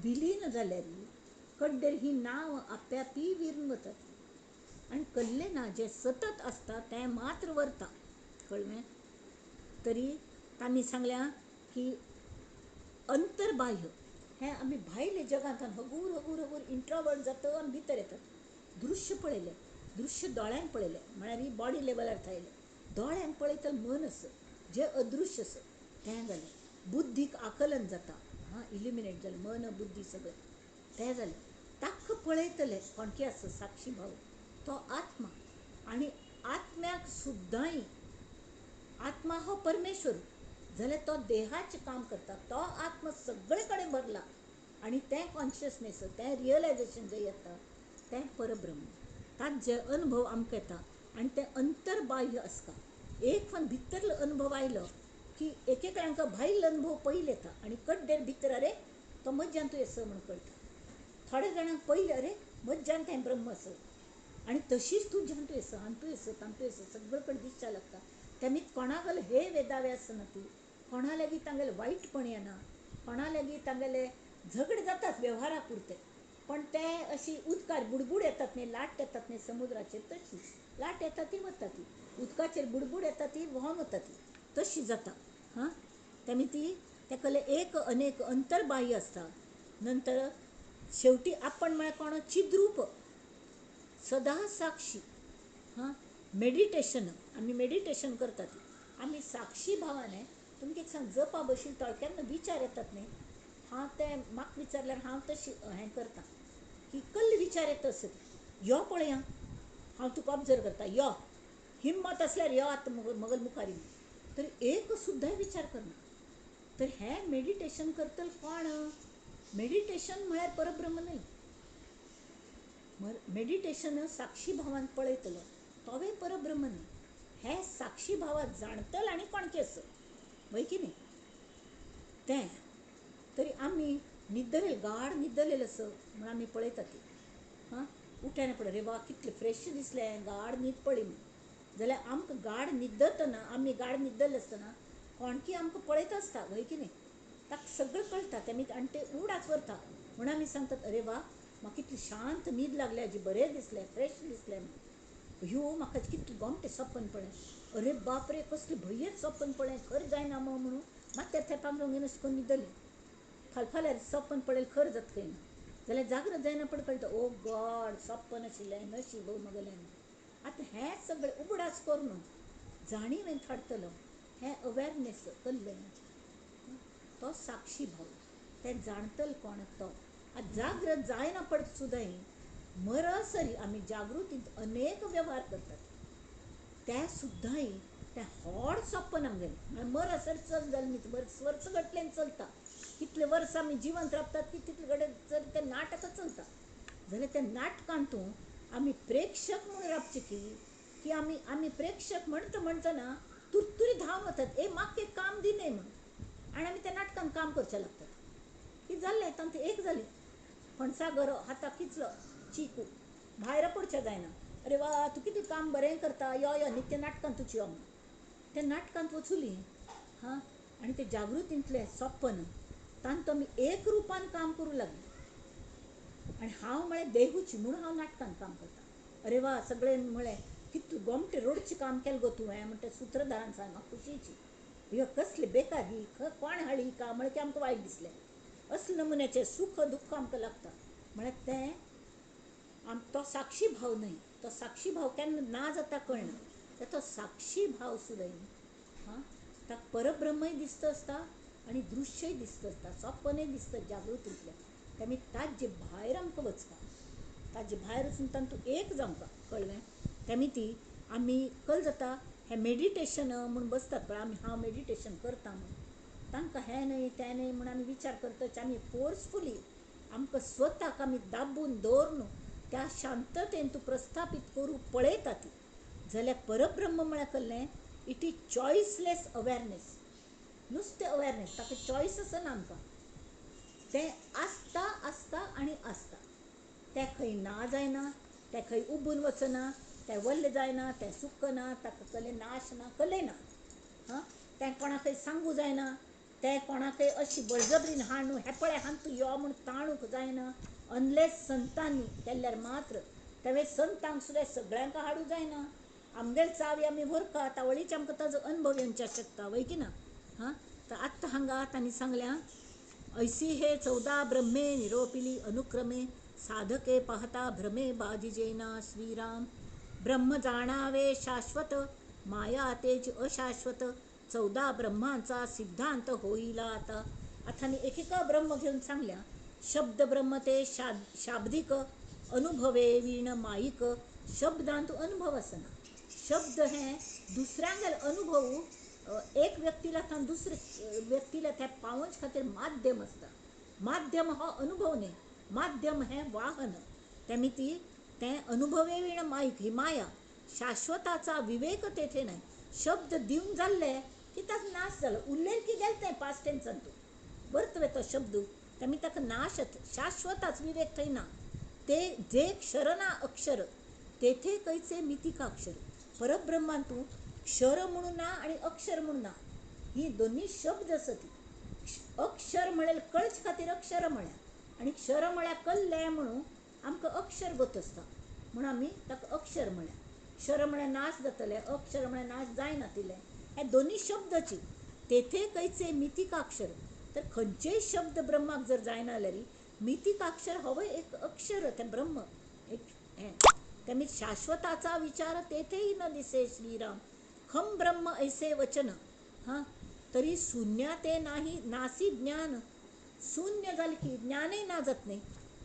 विलीन जाल्यार कड्डेर ही नांव आप्यापी विरून वतात आनी कल्लें ना जें सतत आसता तें मात्र व्हरता कळ्ळें तरी तांणी सांगल्या की अंतर्बाह्य हें आमी भायले जगांत हगूर हगूर हगूर इंट्रोवर्ट जाता आनी भितर येतात दृश्य पळयलें दृश्य दोळ्यान पळयलें म्हळ्यार ही बॉडी लेवलार थायलें दोळ्यान पळयतले मन आसा जें अदृश्य आसा तें जालें बुद्धीक आकलन जाता इल्युमिनेट जालें मन बुद्धी सगळें तें जालें ताका पळयतले कोणकी आसा साक्षी भाव तो आत्मा आनी आत्म्याक सुद्दांय आत्मा हो परमेश्वर जाल्यार तो देहाचें काम करता तो आत्मा सगळे कडेन भरला आनी तें कॉन्शियसनेस तें रियलायजेशन जें येता तें परब्रह्म तांत जे अनुभव आमकां येता आनी तें अंतर्बाह्य आसता एक फावट भितरलो अनुभव आयलो की एक आमकां भायलो अनुभव पयलीं येता आनी कड्डेर भितर अरे तो मज्जांतूय आसा म्हूण कळटा थोड्या जाणांक पयलीं अरे मज्जांत हें ब्रह्म आसा आनी तशीच तुज्यांतूय आसा हांतूय आसा तांतूय आसा सगळे कडेन दिसच्या लागता तेमी कोणागेलो हे वेदावे आसना ती कोणा लेगीत तांगेलें वायटपण येना कोणा लेगीत तांगेले झगडे जातात वेव्हारा पुरते पण ते अशी उदकार बुडबूड येतात न्ही लाट येतात न्ही समुद्राचेर तशी लाट येता ती वता ती उदकाचेर बुडबूड येता ती व्हांवन वता ती तशी जाता तेमी ती तेका एक अनेक अंतर्बाह्य आसता नंतर शेवटी आपण म्हळ्यार कोण चिद्रूप सदा साक्षी मेडिटेशन आमी मेडिटेशन करतात आमी साक्षी भावाने तुमकां एक सांग जपा बशील केन्ना विचार येतात न्ही हांव ते म्हाका विचारल्यार हांव तशी हें करता की कसले विचार येता आसत यो पळया हांव तुका ऑब्जर्व करता यो हिम्मत आसल्यार यो आतां मगल मुखार तरी एक सुद्दां विचार करना तर हें मेडिटेशन करतलो कोण मेडिटेशन म्हळ्यार परब्रह्म न्ही मेडिटेशन साक्षी भावान पळयतलो तोवे परब्रह्म न्ही हें साक्षी भावात जाणतल आनी कोणकें आसा वय की न्ही तें तरी आमी न्हिदलेले गाढ न्हिदलेले आसा म्हण आमी पळयता ती उठ्यान पळय रे वा कितलें फ्रेश दिसलें गाढ न्हीद पळय जाल्यार आमकां गाढ न्हिदतना आमी गाढ न्हिदले आसतना कोणकी आमकां पळयता आसता वय की न्ही ताका सगळें कळटा तेमी आनी ते उडाच व्हरता म्हण आमी सांगतात अरे वा म्हाका कितली शांत न्हीद लागली हाजी बरें दिसलें फ्रेश दिसलें ह्यो म्हाका कितलें गोमटें सपन पळय अरे बाप रे कसलें भयेच सपन पळय खरें जायना म्हणून मात तेपाक रंगीन अशें करून न्हिदलें फाल्यां सपन पळयलें खरें जाता खंय ना जाल्यार जागृत जायना पड कळटा ओ गॉड सपन आशिल्लें नशीब मगलें आतां हें सगळें उगडास करून जाणीवें थारतलो हें अवेरनेस कल्लें तो साक्षी भाव तें जाणतल कोण तो जागृत जायना पड सुद्दां मरसरी आमी जागृतींत अनेक वेव्हार करतात ते सुद्दां तें व्हड सपन आमगेलें मरसर चल जालें न्ही वर्स गटलेन चलता कितले वर्स आमी जिवंत रावतात की तितले कडेन जर तें नाटक चलता जाल्यार त्या नाटकांतू आमी प्रेक्षक म्हणून रावचे की आमी प्रेक्षक म्हणटना तुरतुरी धांवन वतात म्हाका एक काम दी न्ही म्हणून आनी आमी त्या नाटकान काम करचें लागतात कितें जाल्लें तांत एक जाली फणसा गरो हाताक किचलो चिकू भायर पडचें जायना अरे वा तूं कितें काम बरें करता यो यो नित्य नाटकांत तुजी यो म्हणून त्या नाटकांत वचुली आनी तें जागृतींतलें सपन तांत आमी एक रुपान काम करूं लागलीं आनी हांव म्हळें देहूची म्हणून हांव नाटकांत काम करता अरे वा सगळें म्हळें कितलें गोमटें रोडचें काम केलें गो तुवें म्हणटा तें सुत्रधारान सांग म्हाका खुशीची ह्यो कसलें बेकार ही कोण हाडी ही काम म्हळ्यार की आमकां वायट दिसलें असले नमुन्याचें सुख दुख्ख आमकां लागता म्हळ्यार तें तो साक्षी भाव न्हय तो साक्षी भाव केन्ना ना जाता कळना तर तो साक्षी भाव सुद्दां ताका परब्रह्मय दिसता आसता आनी दृश्यय दिसता आसता सपनय दिसता जागृतींतलें तेमी ताजे भायर आमकां वचपाक ताजे भायर वचून तांतू एक जावपाक कळ्ळें तेमी ती आमी कळ्ळें जाता हें मेडिटेशन म्हूण बसतात पळय आमी हांव मेडिटेशन करता म्हूण तांकां हें न्हय तें न्हय म्हूण आमी विचार करता आमी फोर्सफुली आमकां स्वताक आमी दाबून दवरून त्या शांततेन तूं प्रस्थापीत करूं पळयता ती जाल्यार परब्रह्म म्हळ्यार कळ्ळें इट इज चॉयसलेस अवेरनेस नुसते अवेअरनेस ताका चॉईस आसना आमकां तें आसता आसता आनी आसता तें खंय ना जायना तें खंय उबून वचना तें वल्ल जायना तें सुक्कना ताका कसले नाश ना कसलें ना हां तें कोणाकय सांगू जायना तें कोणाकय अशी बळजबरीन हाडून हे पळय हांग तूं यो म्हूण ताणूंक जायना अनलेस संतांनी केल्यार मात्र तेवे संतांक सुद्दां सगळ्यांक हाडूं जायना आमगेल चावी आमी व्हरका तावळीच आमकां ताजो अनुभव येवंचे शकता वय की ना हां तर आत्तां हांगा तांणी सांगल्या ऐसी हे 14 ब्रह्मे निरोपिली अनुक्रमे साधके पाहता भ्रमे बाधिजेना श्रीराम ब्रह्म जाणावे शाश्वत माया तेच अशाश्वत 14 ब्रह्मांचा सिद्धांत होईला आता अथानी एकेका ब्रह्म घेऊन सांगल्या शब्द ब्रह्म ते शाब्दिक अनुभवे वीण माईक शब्दांतू अनुभव असना शब्द हे दुसऱ्यांगेल अनुभवू एक व्यक्तीला था दुसरे व्यक्तीला त्या पावच खातीर माध्यम असता माध्यम हो अनुभव न्ही माध्यम हे वाहन त्यामिती ते अनुभवे वीण माईक ही माया शाश्वताचा विवेक तेथे नाही शब्द दिवन जाल्ले की ताका नाश जालो उरलें की गेल तें पास्ट टेन्सान तू बरतवे तो शब्द त्यामी ताका नाशत शाश्वताच विवेक थंय ना ते जे क्षर ना अक्षर तेथे कैचे मितिकाक्षर परब्रह्मान तू क्षर म्हणून ना आणि अक्षर म्हणून ना ही दोन्ही शब्द असती अक्षर म्हणेल कळच खातीर अक्षर म्हळ्या आणि क्षर म्हळ्या कल्ले म्हणून आमकां अक्षर गत आसता म्हणून आमी ताका अक्षर म्हळ्या क्षर म्हळ्या नाश जातले अक्षर म्हळ्या नाश जायना तिले हे दोन्ही शब्दची तेथे कैचे मितिकाक्षर तर खंयचेय शब्द ब्रह्माक जर जायना जाल्यार मितिकाक्षर हवं एक अक्षर ते ब्रह्म एक हें त्यामुळे शाश्वताचा विचार तेथेही न दिसे श्रीराम खम ब्रह्म ऐसे वचन हां तरी शून्य ते नाही नासी ज्ञान शून्य झाले की ज्ञानही ना जात नाही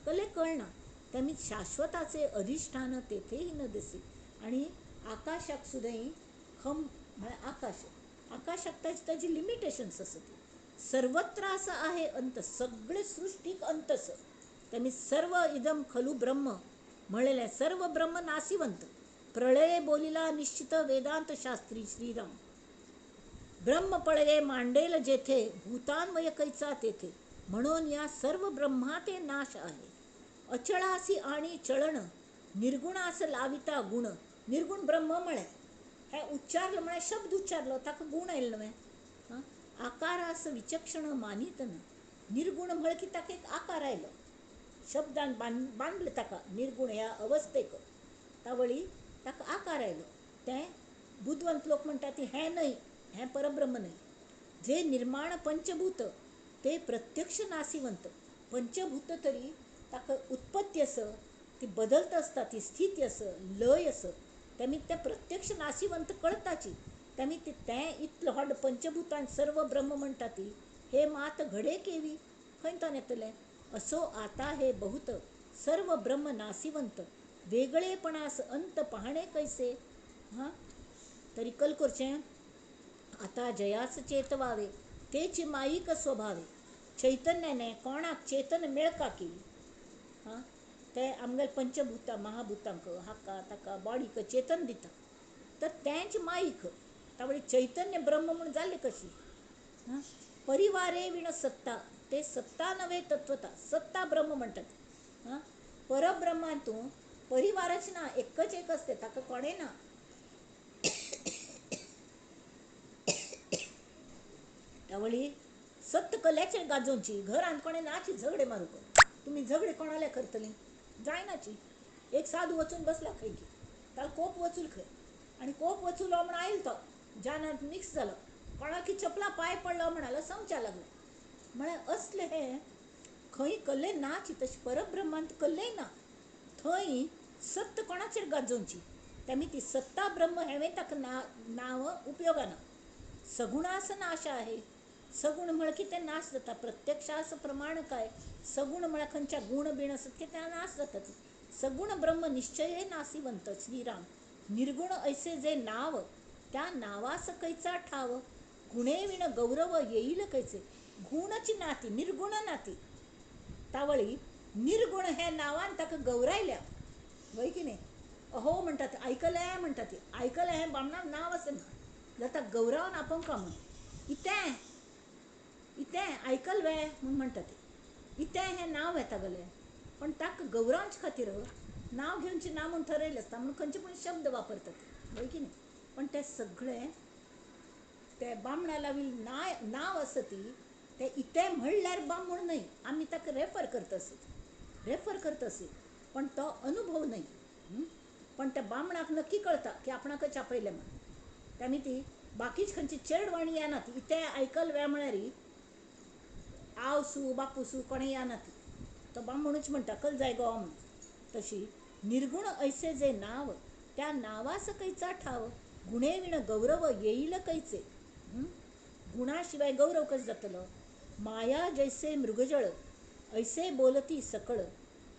कले कळना त्यामुळे शाश्वताचे अधिष्ठान तेथेही न दिसे आणि आकाशाक सुद्दाही खम म्हळ्यार आकाश आकाशाक ताची लिमिटेशन्स असत सर्वत्र असं आहे अंत सगळे सृष्टीक अंतस त्यामुळे सर्व इदम खलू ब्रह्म म्हणलेले सर्व ब्रह्म नासिवंत प्रलये बोलिला निश्चित वेदांत शास्त्री श्रीराम ब्रह्म पळये मांडेल जेथे भूतान्वय कैचा तेथे म्हणून या सर्व ब्रह्माते नाश आहे अचळासी आणि चळण निर्गुणास लाविता गुण निर्गुण ब्रह्म म्हळे हे उच्चारलं म्हळे शब्द उच्चारलो ताका गुण येयलो न्हय हां आकारास विचक्षण मानित ना निर्गुण म्हळ की ताका एक आकार आयलो शब्दान बांधलं ताका निर्गुण ह्या अवस्थेक तावळी ताका आकार आयलो तें बुद्धवंत लोक म्हणटात हें न्हय हें परब्रह्म न्हय जे निर्माण पंचभूत ते प्रत्यक्ष नासिवंत पंचभूत तरी ताका उत्पत्ती आसा ती बदलत आसता ती स्थिती आसा लय आसा त्यामुळे ते प्रत्यक्ष नासिवंत कळताची त्यामुळे तें इतलो व्हड पंचभूतान सर्व ब्रह्म म्हणटा ती हे मात घडे केवी खंयतन येतलें असो आता हे बहुत सर्व ब्रह्म नासिवंत वेगळेपणास अंत पाहणे कैसे हां तरी कल करचें आता जयास चेतवावे तेची माईक स्वभावे चैतन्याने कोणाक चेतन मेळका केली हां ते आमगेल पंचभूता महाभूतांक हाका ताका बॉडीक चेतन दिता तर तेंच माईक तावळी चैतन्य ब्रह्म म्हणून जाली कशी हां परिवारे विण सत्ता ते सत्ता नव्हे तत्वता सत्ता ब्रह्म म्हणतात हां परब्रह्मांतून परिवारच ना एकच एक असते ताका कोणे ना त्यावळी सत्य कल्याचे गाजोवची घरान कोणे नाची झगडे मारूक तुम्ही झगडे कोणाले करतली जायनाची एक साधू वचून बसला खंय की ताका कोप वचूल खंय आणि कोप वचूलो म्हण आयल तो जानात मिक्स जालो कोणाकी चपला पाय पडलो म्हणालो समच्या लागलो म्हळ्यार असले हे खंय कल्ले नाची तशी परब्रह्मांत कल्ले ना थंय सत्य कोणाचेर गाजोवची त्यामुळे ती सत्ता ब्रह्म हेवे ताका नाव उपयोगाना सगुणास नाश आहे सगुण म्हळ की ते नाश जाता प्रत्यक्षास प्रमाण काय सगुण म्हळ्यार खंयच्या गुण बिण असत की त्या नाश जातात सगुण ब्रह्म निश्चय नासिवंत श्रीराम निर्गुण ऐसे जे नाव त्या नावास कैचा ठाव गुणे विण गौरव येईल कैचे गुणची नाती निर्गुण नाती तावळी निर्गुण हे नावान ताका गौरायल्या वय की नाही अहो म्हणतात ऐकलंय म्हणतात ऐकलंय हे बामणा नाव असं ना जाता गौरवान आपण का म्हण कितें इतें आयकलवे म्हूण म्हणटा ती. इतें हें नांव येता गले, पण ताका गौरवांच खातीर नांव घेवचें ना म्हूण ठरयलें आसता, म्हणून खंयचे पण शब्द वापरतात, होय की न्ही. पण ते सगळे ते बामणा लावील नांव आसा ती, ते इतें म्हणल्यार बामण न्हय, आमी ताका रेफर करता आसत, पण तो अनुभव न्हय. पण त्या बामणाक नक्की कळटा की आपणाकच आपयलें म्हणून. त्यानी ती बाकीच खंयची चेडवाणी येनात, इतें आयकलव्या म्हळ्यार आवसू बापूसू कोणें येना ती, तो बामणूच म्हणटा कल जाय गो म्हणून. तशी निर्गुण ऐसे जे नाव, त्या नावा सकयचा ठाव, गुणे विण गौरव येईल कैचे. गुणाशिवाय गौरव कसं जातलो. माया जैसे मृगजळ, ऐसे बोलती सकळ,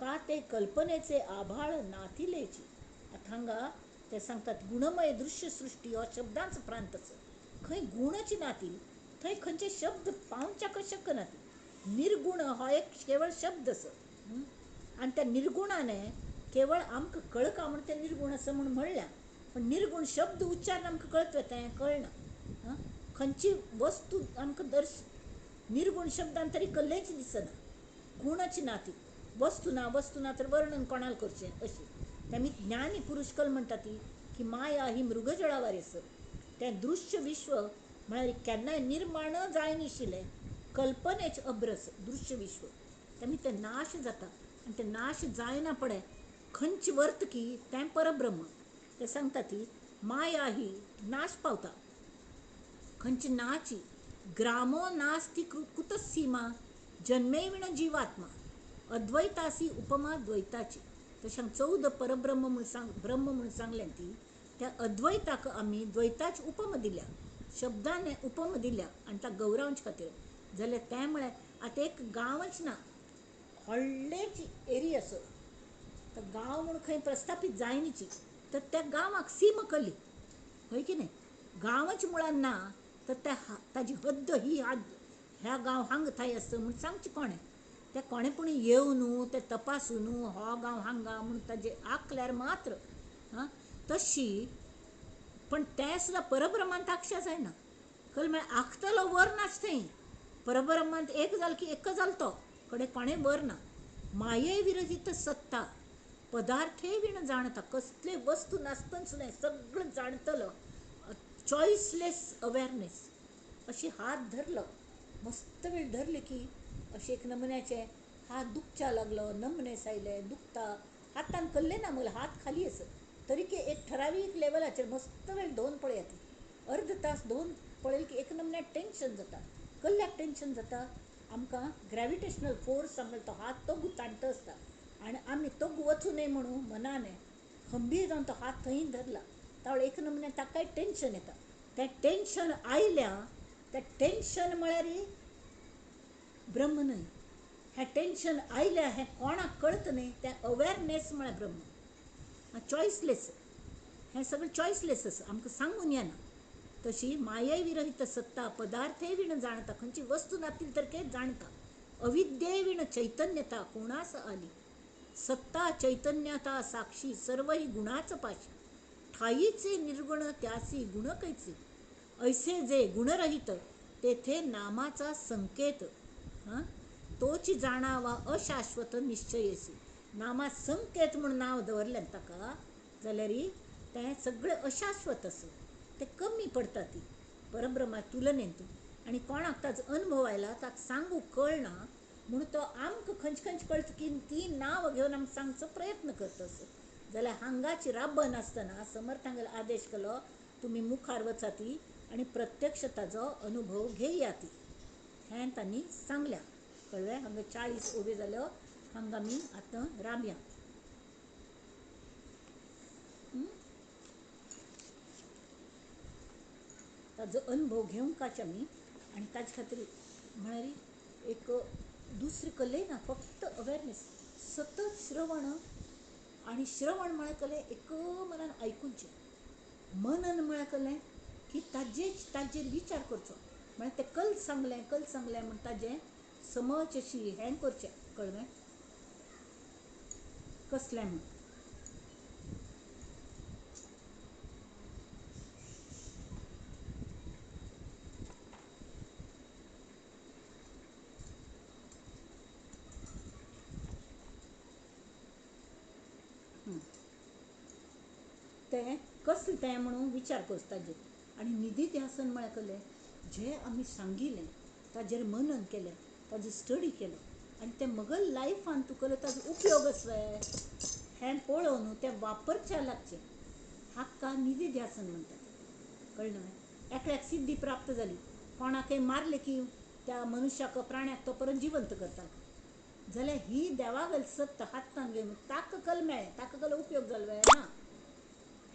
का ते कल्पनेचे आभाळ नाथिलेची. आता हांगा ते सांगतात गुणमय दृश्य सृष्टी हो शब्दांचो प्रांतच, खंय गुणच नाती, थंय खंयचे शब्द पावच्याक शकनात. निर्गुण हो एक केवळ शब्द असो, आणि त्या निर्गुणाने केवळ आमकां कळका म्हणून ते निर्गुण असं म्हणून म्हणल्या. पण निर्गुण शब्द उच्चारण आमकां कळत तें कळना. खंयची वस्तू आमकां निर्गुण शब्दान तरी कल्लेच दिसना, गुणच ना ती. वस्तू ना तर वर्णन कोणाला करचें अशी. त्यामी ज्ञानी पुरुष कल म्हणटा ती की माया ही मृगजळावार आसा. तें दृश्य विश्व म्हळ्यार केन्नाय निर्माण जाय नाशिल्लें कल्पनेच अभ्रस दृश्य विश्व. त्यामी तें नाश जाता, आनी तें नाश जायना पडे खंयची वर्तकी तें परब्रह्म. ते सांगता ती माया ही नाश पावता, खंयची नाची. ग्रामो नास्ति कुतः सीमा, जन्मे विण जीवात्मा, अद्वैतासी उपमा द्वैताची. तशें 14 परब्रह्म म्हणून ब्रह्म म्हणून सांगलें ती, त्या अद्वैताक आमी द्वैताच उपम दिल्या, शब्दाने उपम दिल्या, आनी त्या गौरवांच खातीर. जाल्यार तें म्हळ्यार आतां एक गांवच ना, व्हडलेच एरिया असो, तो गांव म्हणून खंय प्रस्थापीत जायनीची, तर त्या गांवाक सीम कली, होय की न्ही. गांवच मुळान ना तर ताजी हद्द ही ह्या गांव हांग थंय आसा म्हूण सांगचें कोणें. ते कोणें पूण येवन ते तपासून हो गांव हांगा म्हूण ताजे आखल्यार मात्र. तशी पण तें सुद्दां परब्रह्मांत आखशें जायना. कल म्हळ्यार आखतलो वर नाच थंय. परब्रह्मांत एक जाल की एक जालो तो, कडे कोणें वर ना. माये विरहित सत्ता, पदार्थे विण जाणता. कसले वस्तू नासतना सुद्दां सगळं जाणतलो. चॉईसलेस अवेअरनेस. अशी हात धरलो, मस्त वेळ धरले की असे एक नमुन्याचे हात दुखच्या लागलो, नमनेस आयले, दुखता. हातान कल्ले ना मला, हात खाली असत तरी की एक ठरावीक लेवलाचेर मस्त वेळ दोन पळयात, अर्ध तास दोन पळयले की एक नमुन्याक टेन्शन जाता. कल्ल्याक टेन्शन जाता. आमकां ग्रॅविटेशनल फोर्स सांगलो तो हात तो गुतांत आसता, आनी आमी तो वचूं नये म्हणून मनाने खंबीर जावन तो हात थंय धरला. त्यावेळेस एक नमुन्यान ताकाय टेन्शन येता. तें टेन्शन आयल्या, तें टेन्शन म्हळ्यार ब्रह्म न्हय. हें टेन्शन आयल्या हें कोणाक कळत न्ही, तें अवेअरनेस म्हळ्यार ब्रह्म. चॉईसलेस, हें सगळें चॉईसलेस आसा, आमकां सांगून येना. तशी माये विरहित सत्ता, पदार्थे विण जाणता. खंयची वस्तू नासली तर ते जाणता. अविद्ये विण चैतन्यता कोणास आली. सत्ता चैतन्यता साक्षी, सर्व ही गुणाच पाशी. ठाईचे निर्गुण त्यासी गुण कैचे. ऐसे जे गुणरहित, तेथे नामाचा संकेत. तोची जाणावा अशाश्वत निश्चयसी. नामा संकेत म्हणून नाव दवरलें ताका, जाल्यार तें सगळें अशाश्वत असं, ते कमी पडटा ती परब्रह्मा तुलनेंत. आनी कोणाक ताचो अनुभव आयला ताका सांगूंक कळना म्हणून तो आमकां खंयचे कळटा की ती नांव घेवन आमकां सांगचो प्रयत्न करता असो. जाल्यार हांगाची राब्बन नासतना समर्थ हांगा आदेश केलो, तुमी मुखार वचाती आनी प्रत्यक्ष ताचो अनुभव घेयाती. हें तांणी सांगल्या, कळ्ळें. हांगा 40 ओबे जाल्यो, हांगा आमी आतां राबया. ताचो अनुभव घेवंकाच आमी, आनी ताचे खातीर म्हळ्यार एक दुसरी कले ना, फक्त अवेअरनेस. सतत श्रवण, आनी श्रवण म्हळ्यार कलें एक मनान आयकुचें. मनन म्हळ्यार कलें की ताजेर विचार करचो. म्हळ्यार तें कल सांगलें म्हण ताजें समज अशी हें करचें, कळ्ळें, कसलें म्हण. तें कसलें तें म्हणून विचार करता ताजेर. आनी निधी ध्यासन म्हळ्यार कळ्ळें जें आमी सांगिल्लें ताजेर मनन केलें, ताजी स्टडी केलो आनी तें मगल लायफान तुका ताजो उपयोग असो हें पळोवन तें वापरचें लागचें हाका निधी ध्यासन म्हणटात. कळ्ळें न्हय. एकल्याक सिद्धी प्राप्त जाली, कोणाकय मारले की त्या मनशाक प्राण्याक तो परत जिवंत करता जाल्यार ही देवागल सत्त हातान घेवन ताका कल मेळ्ळें, ताका कल उपयोग जालो ना.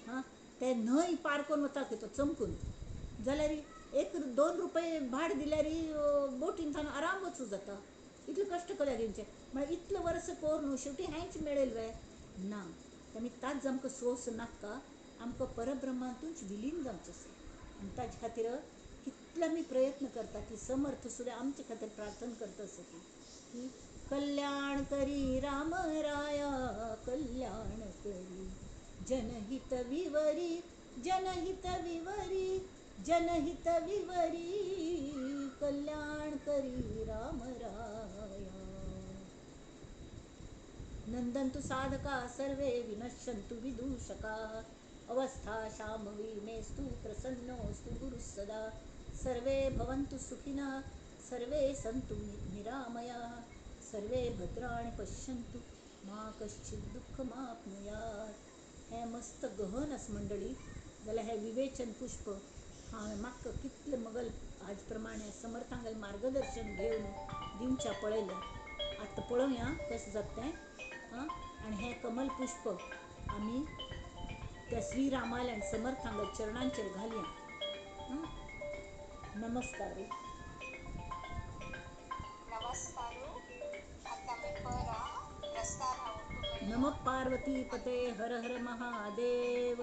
हां, ते न्हंय पार करून वता तो चमकून जाल्यार 1-2 रुपये भाड दिल्यार बोटीन थावन आराम वचूं जाता. इतले कश्ट केल्या घेवचे म्हळ्यार इतले वर्स कोर न्हू शेवटी हेंच मेळेल ना. आमी ताच आमकां सोर्स नाका, आमकां परब्रह्मांतूच विलीन जावचें आसा. आनी ताजे खातीर कितले आमी प्रयत्न करता की समर्थ सुद्दां आमचे खातीर प्रार्थना करता आसा की कल्याण करी राम राया, कल्याण करी जनहित विवरी, जनहित विवरी, जनहित विवरी, कल्याण करी राम राया. नंदन्तु साधका सर्वे विनश्यन्तु विदूषका, अवस्था शाम्भवी मेस्तु प्रसन्नोऽस्तु गुरुः सदा. सर्वे भवन्तु सुखिनः, सर्वे सन्तु निरामयाः, सर्वे भद्राणि पश्यन्तु मा कश्चित् दुःखमाप्नुयात्. हें मस्त गहन आसा मंडळी. जाल्यार हें विवेचन पुष्प हांवें म्हाका कितले मगल आज प्रमाणे समर्थांगेल मार्गदर्शन घेवन दिवच्या पळयलें. आतां पळोवया कशें जाता तें. आनी हें कमल पुष्प आमी त्या श्रीरामाल आनी समर्थांगेल चरणांचेर घालया. नमस्कार. नमः पार्वती पते हर हर महादेव.